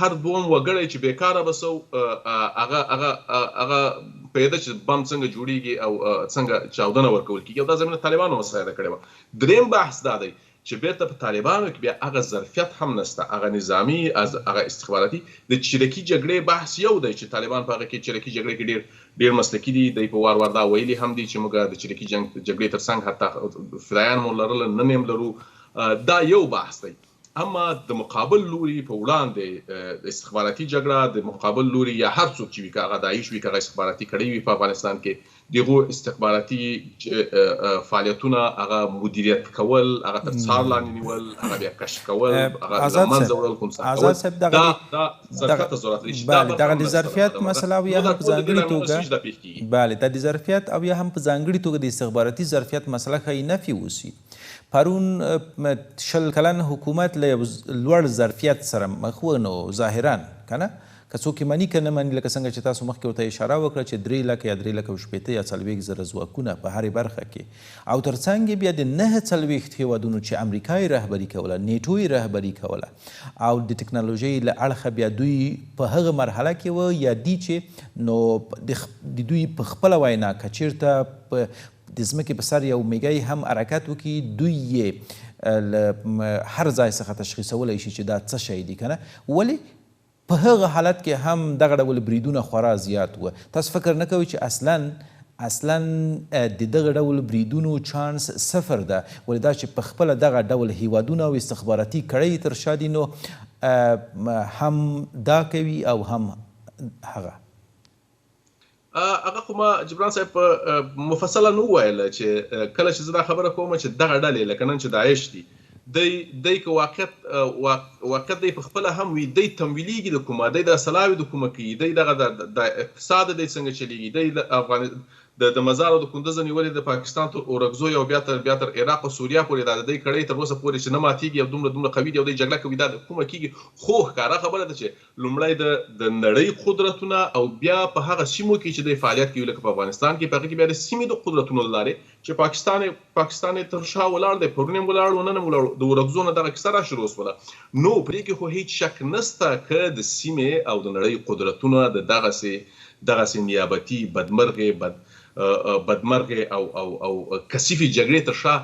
هر دوم وګړی چې بیکاره به سو هغه پیدا چې بم څنګه جوړیږي او څنګه چاودنه ورکول کېږي او دا زمینه طالبانو مساعده کړې وه دریم بحث دا دی چې بیرته په طالبانو کې بیا هغه ظرفیت هم نشته هغه نظامي هغه استخباراتي د چریکي جګړې بحث یو دی چې طالبان په هغه کې چریکي جګړې کې ډېر مسلکي دي دوی په وار دا ویلي هم دي چې موږ د چریکي جګړې تر څنګ حتی فدایان مو لرل نن هم لرو دا یو بحث دی اما د مقابل لوري په وړاندې د استخباراتي جګړه د مقابل لوري یا هر څوک چې وي که هغه داعش وي که هغه استخباراتي کړۍ وي په افغانستان کې دغو استخباراتي فعالیتونه هغه مدیریت کول هغه تر څار لاندې نیول هغه بیا کشف کول هغه له منځه وړل کوم څه کول دا ظرفیت ضرورت لري دغه د ظرفیت مسله او یا هم په ځانګړې توګه بله د ظرفیت او یا هم په ځانګړې توګه د استخباراتي ظرفیت مسله ښایي نفي وسي پرون 20 کلن حکومت له لوړ ظرفیت سره مخ و نو ظاهرا کنه که څوک یې مني که نه مني لکه څنګه چې تاسو مخکې ورته اشاره وکړه چې 3 لکه یا 3 لکه او شپېته یا 40,000 ځواکونه په هرې برخه کې او تر څنګ یې بیا د 49 هیوادونو چې امریکا یې رهبري کوله نیټو یې رهبري کوله او د ټکنالوژۍ له اړخه بیا دوی په هغه مرحله کې وه یا دي چې نو د دوی په خپله وینا که چېرته د ځمکې په سر یو میږی هم حرکت وکړي دوی یې له هر ځای څخه تشخیصولی شي چې دا څه شی دی که نه ولې په هغه حالت کې هم دغه ډول بریدونه خورا زیات وه تاسو فکر نه کوئ چې اصلا د دغه ډول بریدونو چانس صفر ده ولې دا چې په خپله دغه ډول هیوادونه او استخباراتي کړۍ تر شا دي نو هم دا کوي او هم هغه هغه خو ما جبران صاحب مفصلا وویله چې کله چې زه دا خبره کوم چې دغه ډلې لکه نن چې داعش دي دی که واقعیت دی په خپله هم وي دی تمویلیږي د کومه دی د سلاوي د کومه کوي دی دغه د اقتصاد دی څنګه چلیږي دی د مزار او د کندز نیولې د پاکستان تر اورګزو او بیا تر عراق او سوریا پورې د دې کړۍ تر اوسه پورې چې نه ماتېږي او دومره قوي دي او د جګړه کوي دا کومه کېږي خو ښکاره خبره ده چې لومړی د نړۍ قدرتونه او بیا په هغه سیمو کې چې د فعالیت کوي لکه په افغانستان کې په هغه کې بیا د سیمې د قدرتونو له لارې چې پاکستان تر شا ولاړ دی پرون هم ولاړ و نن هم ولاړ د اورګزو نه دغه کیسه راشروع شوله نو پرې کې خو هیڅ شک نشته که د سیمې او د نړۍ قدرتونه د دغسې نیابتي بدمرغې او کثیفې جګړې تر شا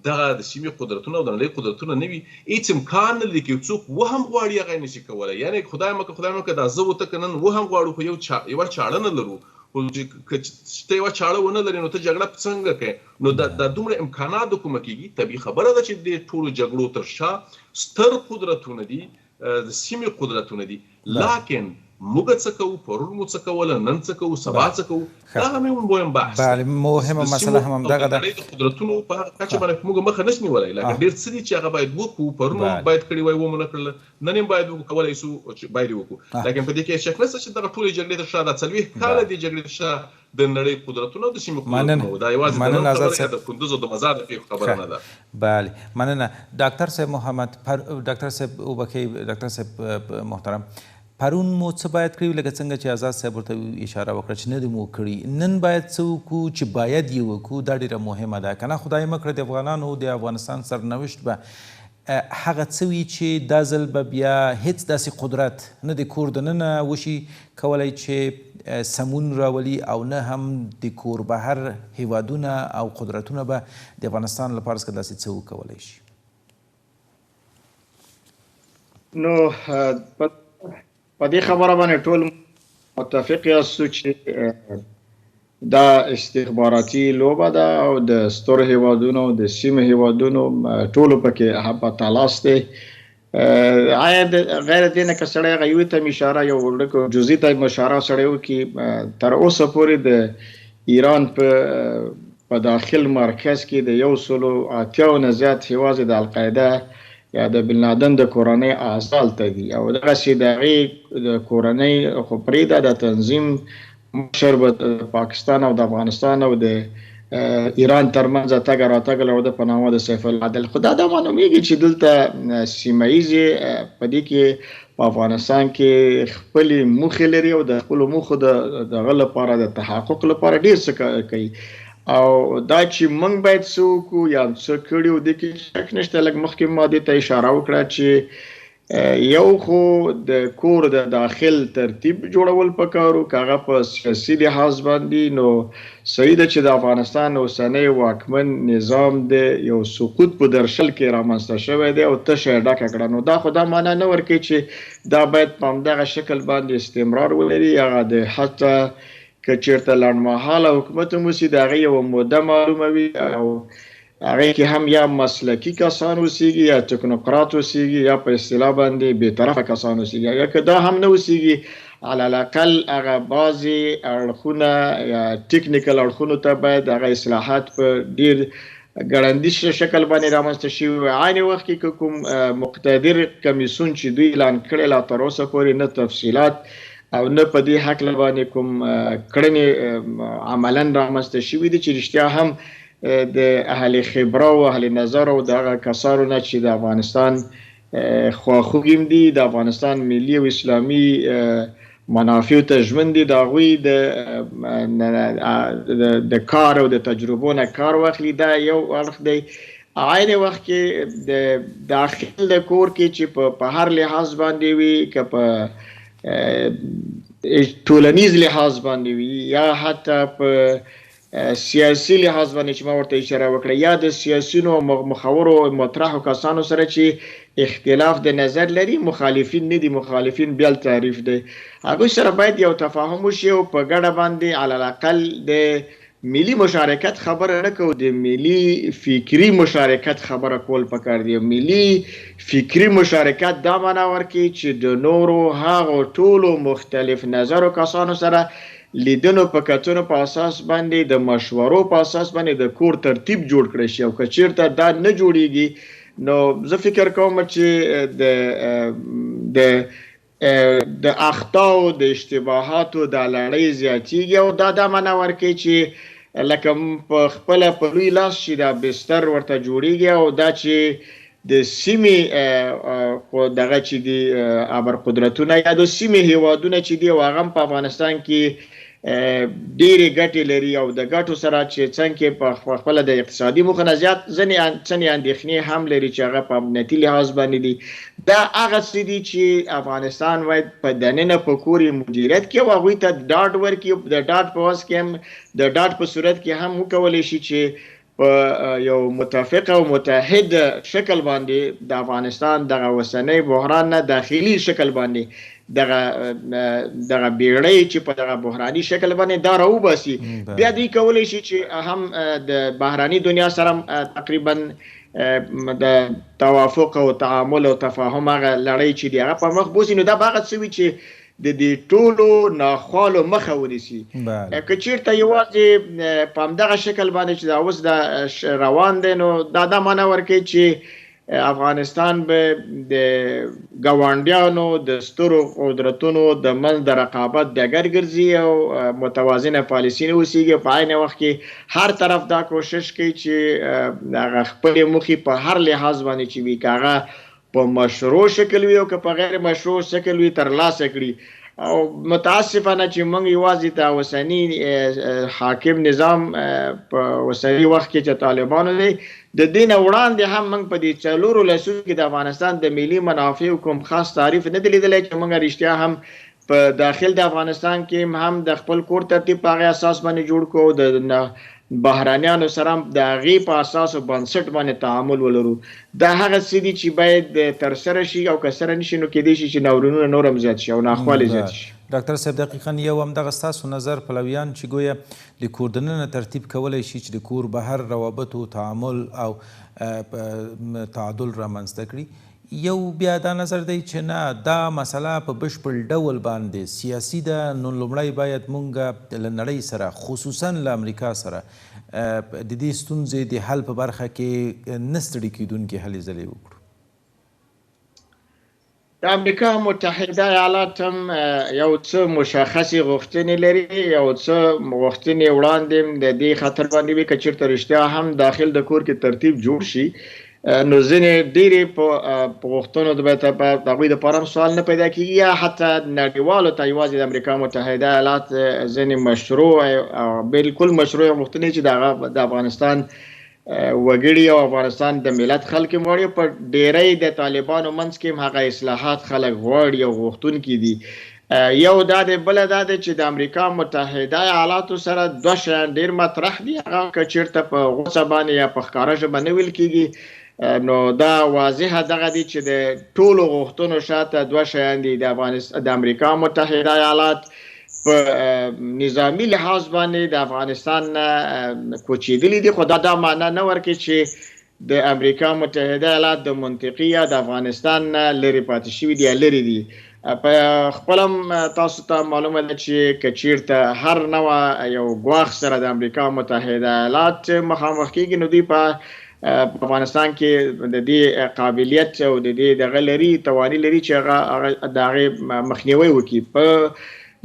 دغه د سیمې قدرتونه او د نړۍ قدرتونه نه وي هېڅ امکان نه لري که یو څوک وهم غواړي هغه یې نشي کولی یعنې خدای مکه دا زه ورته که نن وهم غواړو خو یوه چاړه نه لرو خو که ته یوه چاړه ونه لرې نو ته جګړه څنګه کوې نو دا دومره امکانات د کومه کېږي طبیعي خبره ده چې د ټولو جګړو تر شا ستر قدرتونه دي د سیمې قدرتونه دي لاکن موږ څه کوو پرون مو څه کوله نن څه کوو سبا څه کوو دا هم یو مهم بحث مهمه مسله هم همدغه ده د قدرتونو په کچه باندې موږ مخه نشو نیولی لکه ډېر څه دي چې هغه باید وکړو پرون باید کړي وای ومو نه کړله نن هم باید کولی شو چې باید یې وکړو لیکن په دې کې شک نشته چې دغه ټولې جګړې تر شا دا 40 کاله دې جګړې تر شا د نړۍ قدرتونو د سیمې قدرتونو دا یوازې د کندوز او د مزار د پیښو خبره نه ده بله مننه ډاکټر صاحب محمد ډاکټر صاحب وبخښئ ډاکټر صاحب محترم پرون مو څه باید کړي لکه څنګه چې آزاد صاحب ورته اشاره وکړه چې نه دې مو کړي، نن باید څه وکړو چې باید یې وکړو؟ دا ډېره مهمه ده. که نه خدای مه کړه د افغانانو د افغانستان سرنوشت به هغه څه وي چې دا ځل به بیا هیڅ داسې قدرت نه د کور دننه وشي کولی چې سمون راولي او نه هم د کور بهر هیوادونه او قدرتونه به د افغانستان لپاره څخه داسې څه وکولی شي. نو په دې خبره باندې ټول متفق یاستو چې دا استخباراتي لوبه ده او د سترو هیوادونو د سیمې هیوادونو ټولو پکې په تلاس دی. آیا غیر دې نه که سړی هغه یوې ته اشاره یو ورډکو جزئي ته اشاره سړی وکړي، تر اوسه پورې د ایران په داخل مرکز کې د 180 نه زیات هیواد د القاعده یا د بن لادن د کورنۍ اعضا ته دي او دغسې د هغې د کورنۍ خو پرېږده د تنظیم مشر به د پاکستان او د افغانستان او د ایران ترمنځ تګ راتګ له په نامه د سیف العدل. خو دا معلومیږي چې دلته سیمه ییزې په دې کې په افغانستان کې خپلې موخې لري او د خپلو موخو د دغه لپاره د تحقق لپاره ډېر څه کوي او دا چې موږ باید څه وکړو یا څه کړي و دې کې شک نشته. لږ مخکې ما دې ته اشاره وکړه چې یو خو د کور د داخل ترتیب جوړول پکار و که هغه په سیاسي لحاظ باندې، نو صحیح ده چې د افغانستان اوسنی واکمن نظام د یو سقوط په درشل کې رامنځته شوی دی او تشه یې ډکه کړه. نو دا خو دا معنا نه ورکوي چې دا باید په همدغه شکل باندې استمرار ولري. هغه د حتی که چېرته لنډمهاله حکومت هم وسي د هغې یوه موده معلومه وي او هغې کې هم یا مسلکي کسان اوسیږي یا تکنوقرات اوسیږي یا په اصطلاح باندې بېطرفه کسان اوسیږي. یا که دا هم نه اوسیږي علالاقل هغه بعضې اړخونه یا ټکنیکل اړخونو ته باید هغه اصلاحات په ډېر ګړندي شکل باندې رامنځته شوي وي. عین وخت کې که کوم مقتدر کمیسیون چې دوی اعلان کړی لا تر اوسه پورې نه تفصیلات او نه په دې هکله باندې کوم کړنې عملا رامنځته شوي دي چې رښتیا هم د اهل خبره او اهل نظر او د هغه کسانو نه چې د افغانستان خواخوږي هم دي، د افغانستان ملي او اسلامي منافعو ته ژمن دي، د هغوی د کار او د تجربو نه کار واخلي. دا یو اړخ دی. عین وخت کې د داخل د کور کې چې په هر لحاظ باندې وي، که په ټولنیز لحاظ باندې وي یا حتی په سیاسي لحاظ باندې چې ما ورته اشاره وکړه، یا د سیاسیونو مخورو مطرحو کسانو سره چې اختلاف د نظر لري، مخالفین نه دي، مخالفین بیل تعریف دی، هغوی سره باید یو تفاهم وشي او په ګډه باندې علالاقل د ملي مشارکت خبره نه کوو، د ملي فکري مشارکت خبره کول پکار دی. ملي فکري مشارکت دا معنا ورکوي چې د نورو هغو ټولو مختلف نظرو کسانو سره لیدنو په کتنو په اساس باندې د مشورو په اساس باندې د کور ترتیب جوړ کړی شي. او که چېرته دا نه جوړیږي نو زه فکر کوم چې د اخطاو د اشتباهاتو د لړۍ زیاتیږي او دا معنا ورکوي چې لکه په خپله په لوی لاس چې دا بستر ورته جوړیږي او دا چې د سیمې دغه چې دي ابرقدرتونه یا د سیمې هیوادونه چې دي او هغه هم په افغانستان کې ډېرې ګټې لري او د ګټو سره چې څنګه په خپله د اقتصادي موخه نه زیات ځینې اندېښنې هم لري چې هغه په امنیتي لحاظ باندې دي. دا هغه څه دي چې افغانستان باید په دننه په کور یې مدیریت کړي او هغوی ته ډاډ ورکړي. د ډاډ په وس کې هم د ډاډ په صورت کې هم وکولی شي چې په یو متفق او متحد شکل باندې د افغانستان دغه اوسنی بحران نه داخلي شکل باندې دغه بیړۍ چې په دغه بحراني شکل باندې دا راوباسي. بیا دوی کولی شي چې هم د بهراني دنیا سره تقریبا د توافق او تعامل او تفاهم هغه لړۍ چې دی هغه په مخ بوسي. نو دا به هغه څه وي چې د دې ټولو ناخوالو مخه ونیسي. که چېرته یوازې په همدغه شکل باندې چې دا اوس دا روان دی نو دا معنا ورکوي چې افغانستان به د ګاونډیانو د سترو قدرتونو د منځ د رقابت ډګر ګرځي او متوازنه پالیسي نه اوسیږي. په عین وخت کې هر طرف دا کوشش کوي چې هغه خپلې موخې په هر لحاظ باندې چې وي، که هغه په مشروع شکل وي او که په غیر مشروع شکل وي ترلاسه کړي. او متاسفانه چې موږ یوازې د اوسني حاکم نظام په اوسني وخت کې چې طالبانو دی د دې نه وړاندې هم موږ په دې څلورو لسیزو کې د افغانستان د ملي منافعو کوم خاص تعریف نه دی لیدلی چې موږ رښتیا هم په داخل د افغانستان کې هم د خپل کور ترتیب په هغې اساس باندې جوړ کړو، د بهرانیانو سره هم د هغې په اساس او بنسټ باندې تعامل ولرو. دا هغه څه دي چې باید ترسره شي او که سره نه شي نو کیدای شي چې ناورینونه نور هم زیات شي او ناخوالې زیات شي. ډاکټر صاحب دقیقا یو همدغه ستاسو نظر پلویان چې ګویا د کور دننه ترتیب کولی شي چې د کور بهر روابطو تعامل او تعادل رامنځته کړي، یو بیا دا نظر دی چې نه دا مسله په بشپړ ډول باندې سیاسي ده، نو لومړی باید مونږ له نړۍ سره خصوصا له امریکا سره د دې ستونزې د حل په برخه کې نه ستړي کیدونکې هلې ځلې وکړو. د امریکا متحده ایالات هم یو څه مشخصې غوښتنې لري، یو څه غوښتنې وړاندې د دې خطر باندې وي که چېرته رښتیا هم داخل د کور کې ترتیب جوړ شي نو ځینې ډېرې په غوښتنو د هغوی دپاره هم سوال نه پیدا کېږي، یا حتی نړیوالو ته یوازې د امریکا متحده ایالات ځینې مشروع او بلکل مشروع غوښتنې چې د افغانستان وګړي او افغانستان د ملت خلک یې غواړي، په ډېری د طالبانو منځ کې هم هغه اصلاحات خلک غواړي او غوښتونکي دي. یو دا دی، بله دا دی چې د امریکا متحده ایالاتو سره دوه شیان ډېر مطرح دي، هغه که چېرته په غوڅه باندې یا په ښکاره ژبه نه ویل کېږي نو دا واضحه دغه دی چې د ټولو غوښتنو شاته دوه شیان دي. د امریکا متحده ایالات په نظامی لحاظ باندې د افغانستان نه کوچېدلي دي، خو دا معنا نه ورکوي چې د امریکا متحده ایالات د منطقې یا د افغانستان نه لرې پاتې شوي دي یا لرې دي. په خپل هم تاسو ته معلومه ده چې که چېرته هر نوع یو ګواښ سره د امریکا متحده ایالات مخامخ کېږي نو دوی په افغانستان کې د دې قابلیت او د دې دغه لري تواني لري چې هغه د هغې مخنیوی وکړي.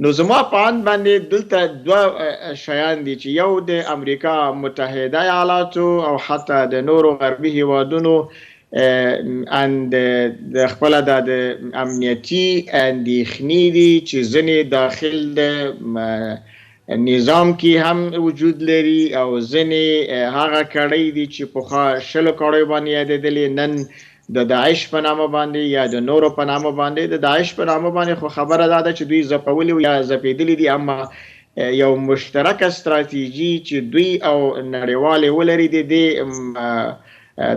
نو زما په اند باندې دلته دوه شیان دي چې یو د امریکا متحده ایالاتو او حتی د نورو غربي هیوادونو د خپله د امنیتي اندېښنې دي چې ځینې داخل د نظام کې هم وجود لري او ځینې هغه کړۍ دي چې پخوا شلو کړیو باندې یادېدلې نن د داعش په نامه باندې یا د نورو په نامه باندې. د داعش په نامه باندې خو خبره دا ده چې دوی ځپولي یا ځپېدلي دي، اما یو مشترکه ستراتیژي چې دوی او نړیوالې ولري د دې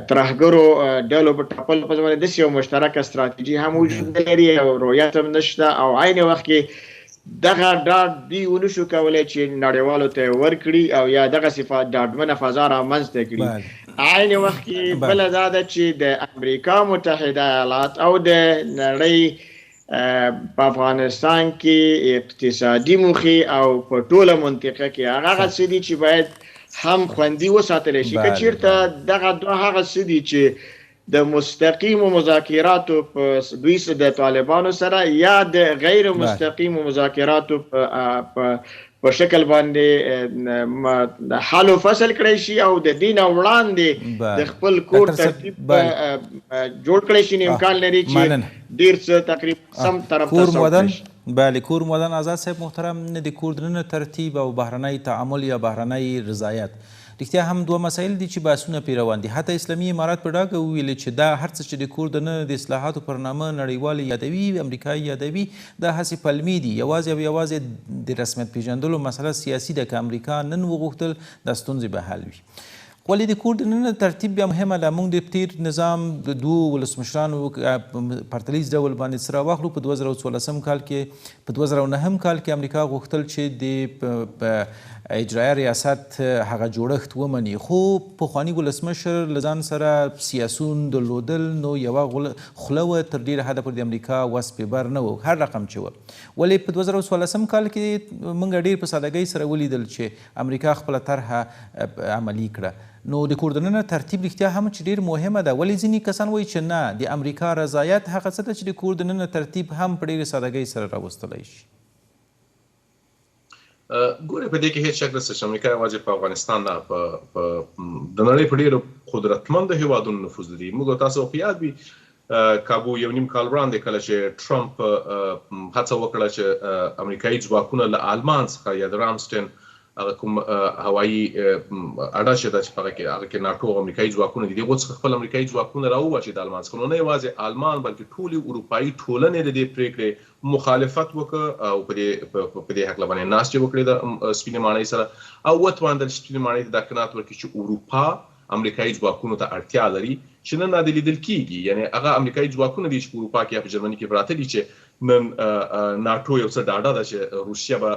ترهګرو ډلو په ټاکلو په باندې داسې یو مشترکه ستراتیژي هم وجود لري او رویت هم نشته، او عین وخت کې دغه ډاډ دوی ونشو کولی چې نړیوالو ته ورکړي او یا دغسې ډاډمنه فضا رامنځته کړي. عین وخت کې بله دا ده چې د امریکا متحده ایالات او د نړۍ په افغانستان کې اقتصادي موخې او په ټوله منطقه کې هغه څه دي چې باید هم خوندي وساتلی شي. که چېرته دغه دوه هغه څه دي چې د مستقیمو مذاکراتو په دوی د طالبانو سره یا د غیر مستقیمو مذاکراتو په شکل باندې حل و فصل کړی شي او د دې نه وړاندې د خپل کور ترتیب جوړ کړی شي، امکان لري چې ډېر څه تقریبا سم طرف ته سوق شي. بله، کور مودن آزاد صاحب محترم، د کور دننه ترتیب او بهرنی تعامل یا بهرنی رضایت رښتیا هم دوه مسایل دي چې بحثونه پرې روان دي. حتی اسلامي امارات په ډاګه وویلې چې دا هر څه چې د کور دننه د اصلاحاتو پر نامه نړیوال یادوي، امریکا یادوي، دا هسې پلمې دي، یوازې او یوازې د رسمیت پیژندلو مسله سیاسي ده. که امریکا نن وغوښتل دا ستونزې به حل وي. ولې د کور دننه ترتیب بیا مهمه ده. موږ د تیر نظام د دوو ولسمشرانو پرتلیز ډول باندې سره واخلو. په 2014 کال کې، په 2009 کال کې امریکا غوښتل چې د اجرایه ریاست هغه جوړښت ومني، خو پخواني ولسمشر له ځان سره سیاسون درلودل، نو یوه خوله وه تر ډېره حده پورې د امریکا وس پې بر نه و، هر رقم چې وه. ولې په 2014 کال کې موږ ډېر په سادګۍ سره ولیدل چې امریکا خپله طرحه عملي کړه. نو د کور دننه ترتیب رښتیا هم چې ډېر مهمه ده. ولې ځینې کسان وایي چې نه، د امریکا رضایت هغه څه ده چې د کور دننه ترتیب هم په ډېرې سادګۍ سره راوستلی شي. ګورې په دې کې هېڅ شک نشته چې امریکا یوازې په افغانستان نه د نړۍ په ډېرو قدرتمندو هېوادونو نفوذ لري. موږ تاسو په یاد وي کابو یو نیم کال وړاندې کله چې ټرمپ هڅه وکړه چې امریکایي ځواکونه له آلمان څخه یا د رامسټین هغه کوم هوایي اډه چې ده چې هغه کې ناټو امریکایي ځواکونه دي دغو څخه خپل امریکایي ځواکونه راوواچي د آلمان څخه نو نه یوازې آلمان بلکې ټولې اروپایي ټولنې د دې پرېکړې مخالفت وکړه او په دې هکله باندې ناستې وکړې د سپینې ماڼۍ سره او وتوانېدل سپینې ماڼۍ ته دا قناعت ورکړي چې اروپا امریکایي ځواکونو ته اړتیا لري چې نن دا لیدل کیږي یعنی هغه امریکایي ځواکونه دي چې په اروپا کې یا په جرمني کې پراته دي چې نن ناټو یو څه ډاډه ده چې روسیه به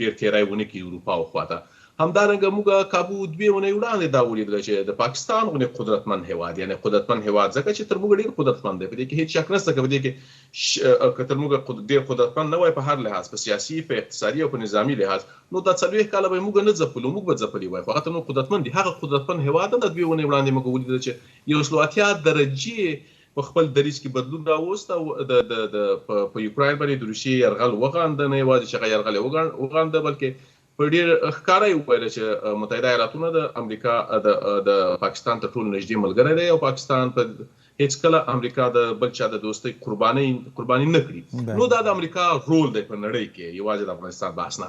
ډیر تیری ونه کړي اروپا خواته همدارنګه موږ کابو 2 اونۍ وړاندې دا ولیدل چې د پاکستان غوندې قدرتمن هیواد یعنی قدرتمن هیواد ځکه چې تر موږ ډیر قدرتمن دی په دې کې هیڅ شک نشته چې په دې کې تر موږ ډیر قدرتمن نه وای په هر لحاظ په سیاسي په اقتصادي او په نظامی لحاظ نو دا 40 کاله به موږ نه ځپلو موږ به ځپلي وای خو هغه نو قدرتمن دي هغه قدرتمن هیواد د 2 اونۍ وړاندې موږ ولیدل چې یو سلواتیا درجه په خپل دریځ کې بدلون راوست او د په یوکرين باندې د روسیې یرغل وغانده نه یوازې چې یرغل وغانده بلکې په ډیر ښکاره ویل چې متحده ایالاتونه د امریکا د پاکستان ته ټول نږدې ملګری دی او پاکستان په هیڅ کله امریکا د بل چا د دوستۍ قرباني نه کړي نو دا د امریکا رول دی په نړۍ کې یوازې د افغانستان بحث نه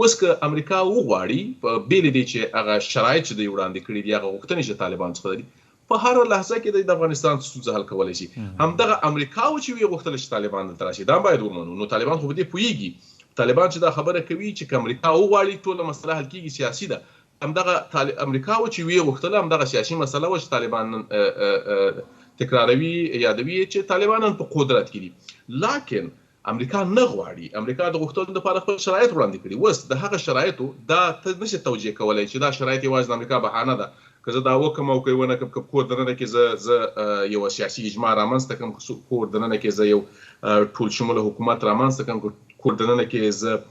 اوس که امریکا وغواړي په بیل دي چې هغه شرایط چې دی وړاندې کړي دي هغه غوښتنې چې طالبان څخه لري په هر لحظه کې د افغانستان ستونزه حل کولای شي همدغه امریکا چې وی غوښتل چې طالبان دلته راشي دا باید ومنو نو طالبان خو به دې پوهیږي طالبان چې دا خبره کوي چې امریکا وغواړي ټول مسله حل کیږي سیاسي ده همدغه امریکا چې وی غوښتل همدغه سیاسي مسله و چې طالبان تکراروي یادوي چې طالبان په قدرت کې دي لکن امریکا نه غواړي امریکا د غوښتنو لپاره خپل شرایط وړاندې کړي وس د هغه شرایطو دا ته نشي توجیه کولای چې دا شرایط یوازې د امریکا بهانه ده که زه دا وکم او که ونه کوم کور دننه کې زه یو سیاسي اجماع رامنځته کوم کور دننه کې زه یو ټول شموله حکومت رامنځته کوم کور دننه کې زه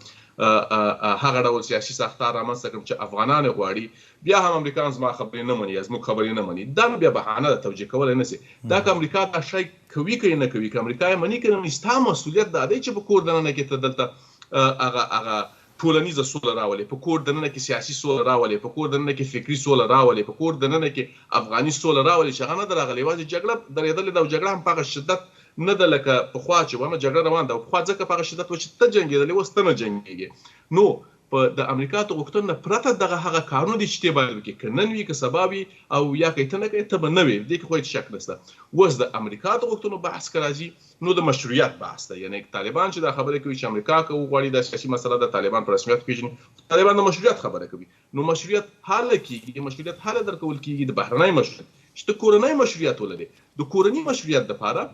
هغه ډول سیاسي ساختار رامنځته کوم چې افغانان غواړي بیا هم امریکایان زما خبرې نه مني زموږ خبرې نه مني دا بیا بهانه ده توجیه کولای نه شي دا که امریکا دا شی کوي که نه کوي که امریکا یې مني که نه ستا مسؤلیت دا دی چې په کور دننه کې ته دلته هغه ټولنیزه سوله راولي په کور دننه کې سیاسي سوله راولي په کور دننه کې فکری سوله راولي په کور دننه کې افغاني سوله راولي چې هغه نه درغلي یوازې جګړه درېدلې ده او جګړه هم په هغه شدت نه ده لکه پخوا چې ومه جګړه روان ده پخوا ځکه په هغه شدت و چې ته جنګېدلې اوس ته نه جنګېږې نو په د امریکا ته غوښتنه نه پرته دغه هغه کارونه دي چې ته باید وکړې که نن وي که سبا وي او یا که ته نه کوې ته به نه وې دې کې خو هېڅ شک نشته اوس د امریکا ته غوښتنو بحث که راځي نو د مشروعیت بحث ده یعنی طالبان چې دا خبرې کوي چې امریکا که وغواړي دا سیاسي مسله ده طالبان په رسمیت پېژني طالبان د مشروعیت خبره کوي نو مشروعیت حل کېږي مشروعیت حل درکول کېږي د بهرنی مشروعیت چې ته کورنی مشروعیت ولرې د کورني مشروعیت دپاره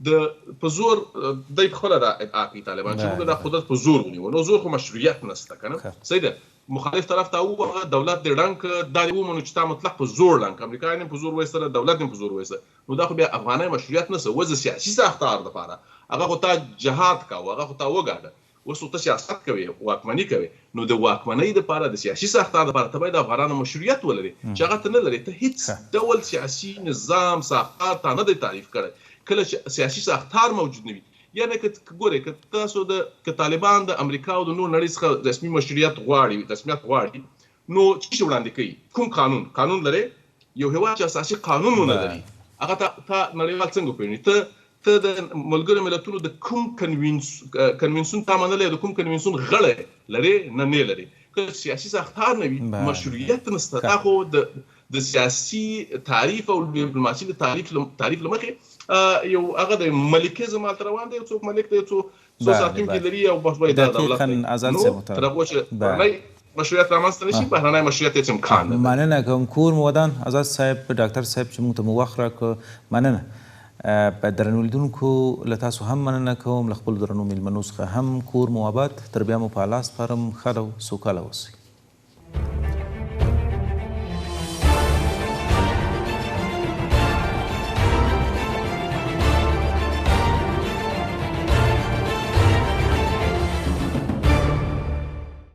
د په زور د خپل د ادعا کوي طالبان چې موږ د قدرت په زور ونیو نو زور خو مشروعیت نشته کنه صحیح ده مخالف طرف ته وغه دولت د ډنګ د ومنو چې تا مطلق په زور ډنګ امریکایان په زور وایسته دولت په زور وایسته نو دا خو بیا افغاني مشروعیت نه وځي سیاسي ساختار د پاره هغه خو تا جهاد کا هغه خو تا وګاډه اوس ته سیاست کوي واکمنی کوي نو د واکمنۍ د پاره د سیاسي ساختار د پاره ته باید افغانانو مشروعیت ولري چې هغه ته نه لري ته هیڅ ډول سیاسي نظام ساختار ته نه دی تعریف کړی کله چې سیاسي ساختار موجود نه وي یعنی که ګوره که تاسو د طالبان د امریکا او د نور نړۍ څخه رسمي مشروعیت غواړي رسمیت غواړي نو څه وړاندې کوي کوم قانون لري یو هیواد چې اساسي قانون نه لري هغه ته نړیوال څنګه پیژني ته د ملګرو ملتونو د کوم کنوینسیون ته منلې د کوم کنوینسیون غړی لري نه لري که سیاسي ساختار نه وي مشروعیت نشته دا خو د سیاسي تعریف او ډیپلوماسي د تعریف لمخې یو هغه د ملکیزم روان دی یو څوک ملک دی یو څو ساتونکي لري او بس باید د دولت تر هغه چې مشروعیت رامنځته نشي بهرنی مشروعیت هیڅ امکان نه مننه کوم کور مو ودان آزاد صاحب ډاکټر صاحب چې موږ ته مو وخت راکړ مننه په درنو لیدونکو له تاسو هم مننه کوم له خپلو درنو میلمنو څخه هم کور مو اباد تر بیا مو په الله سپارم ښه او سوکاله اوسئ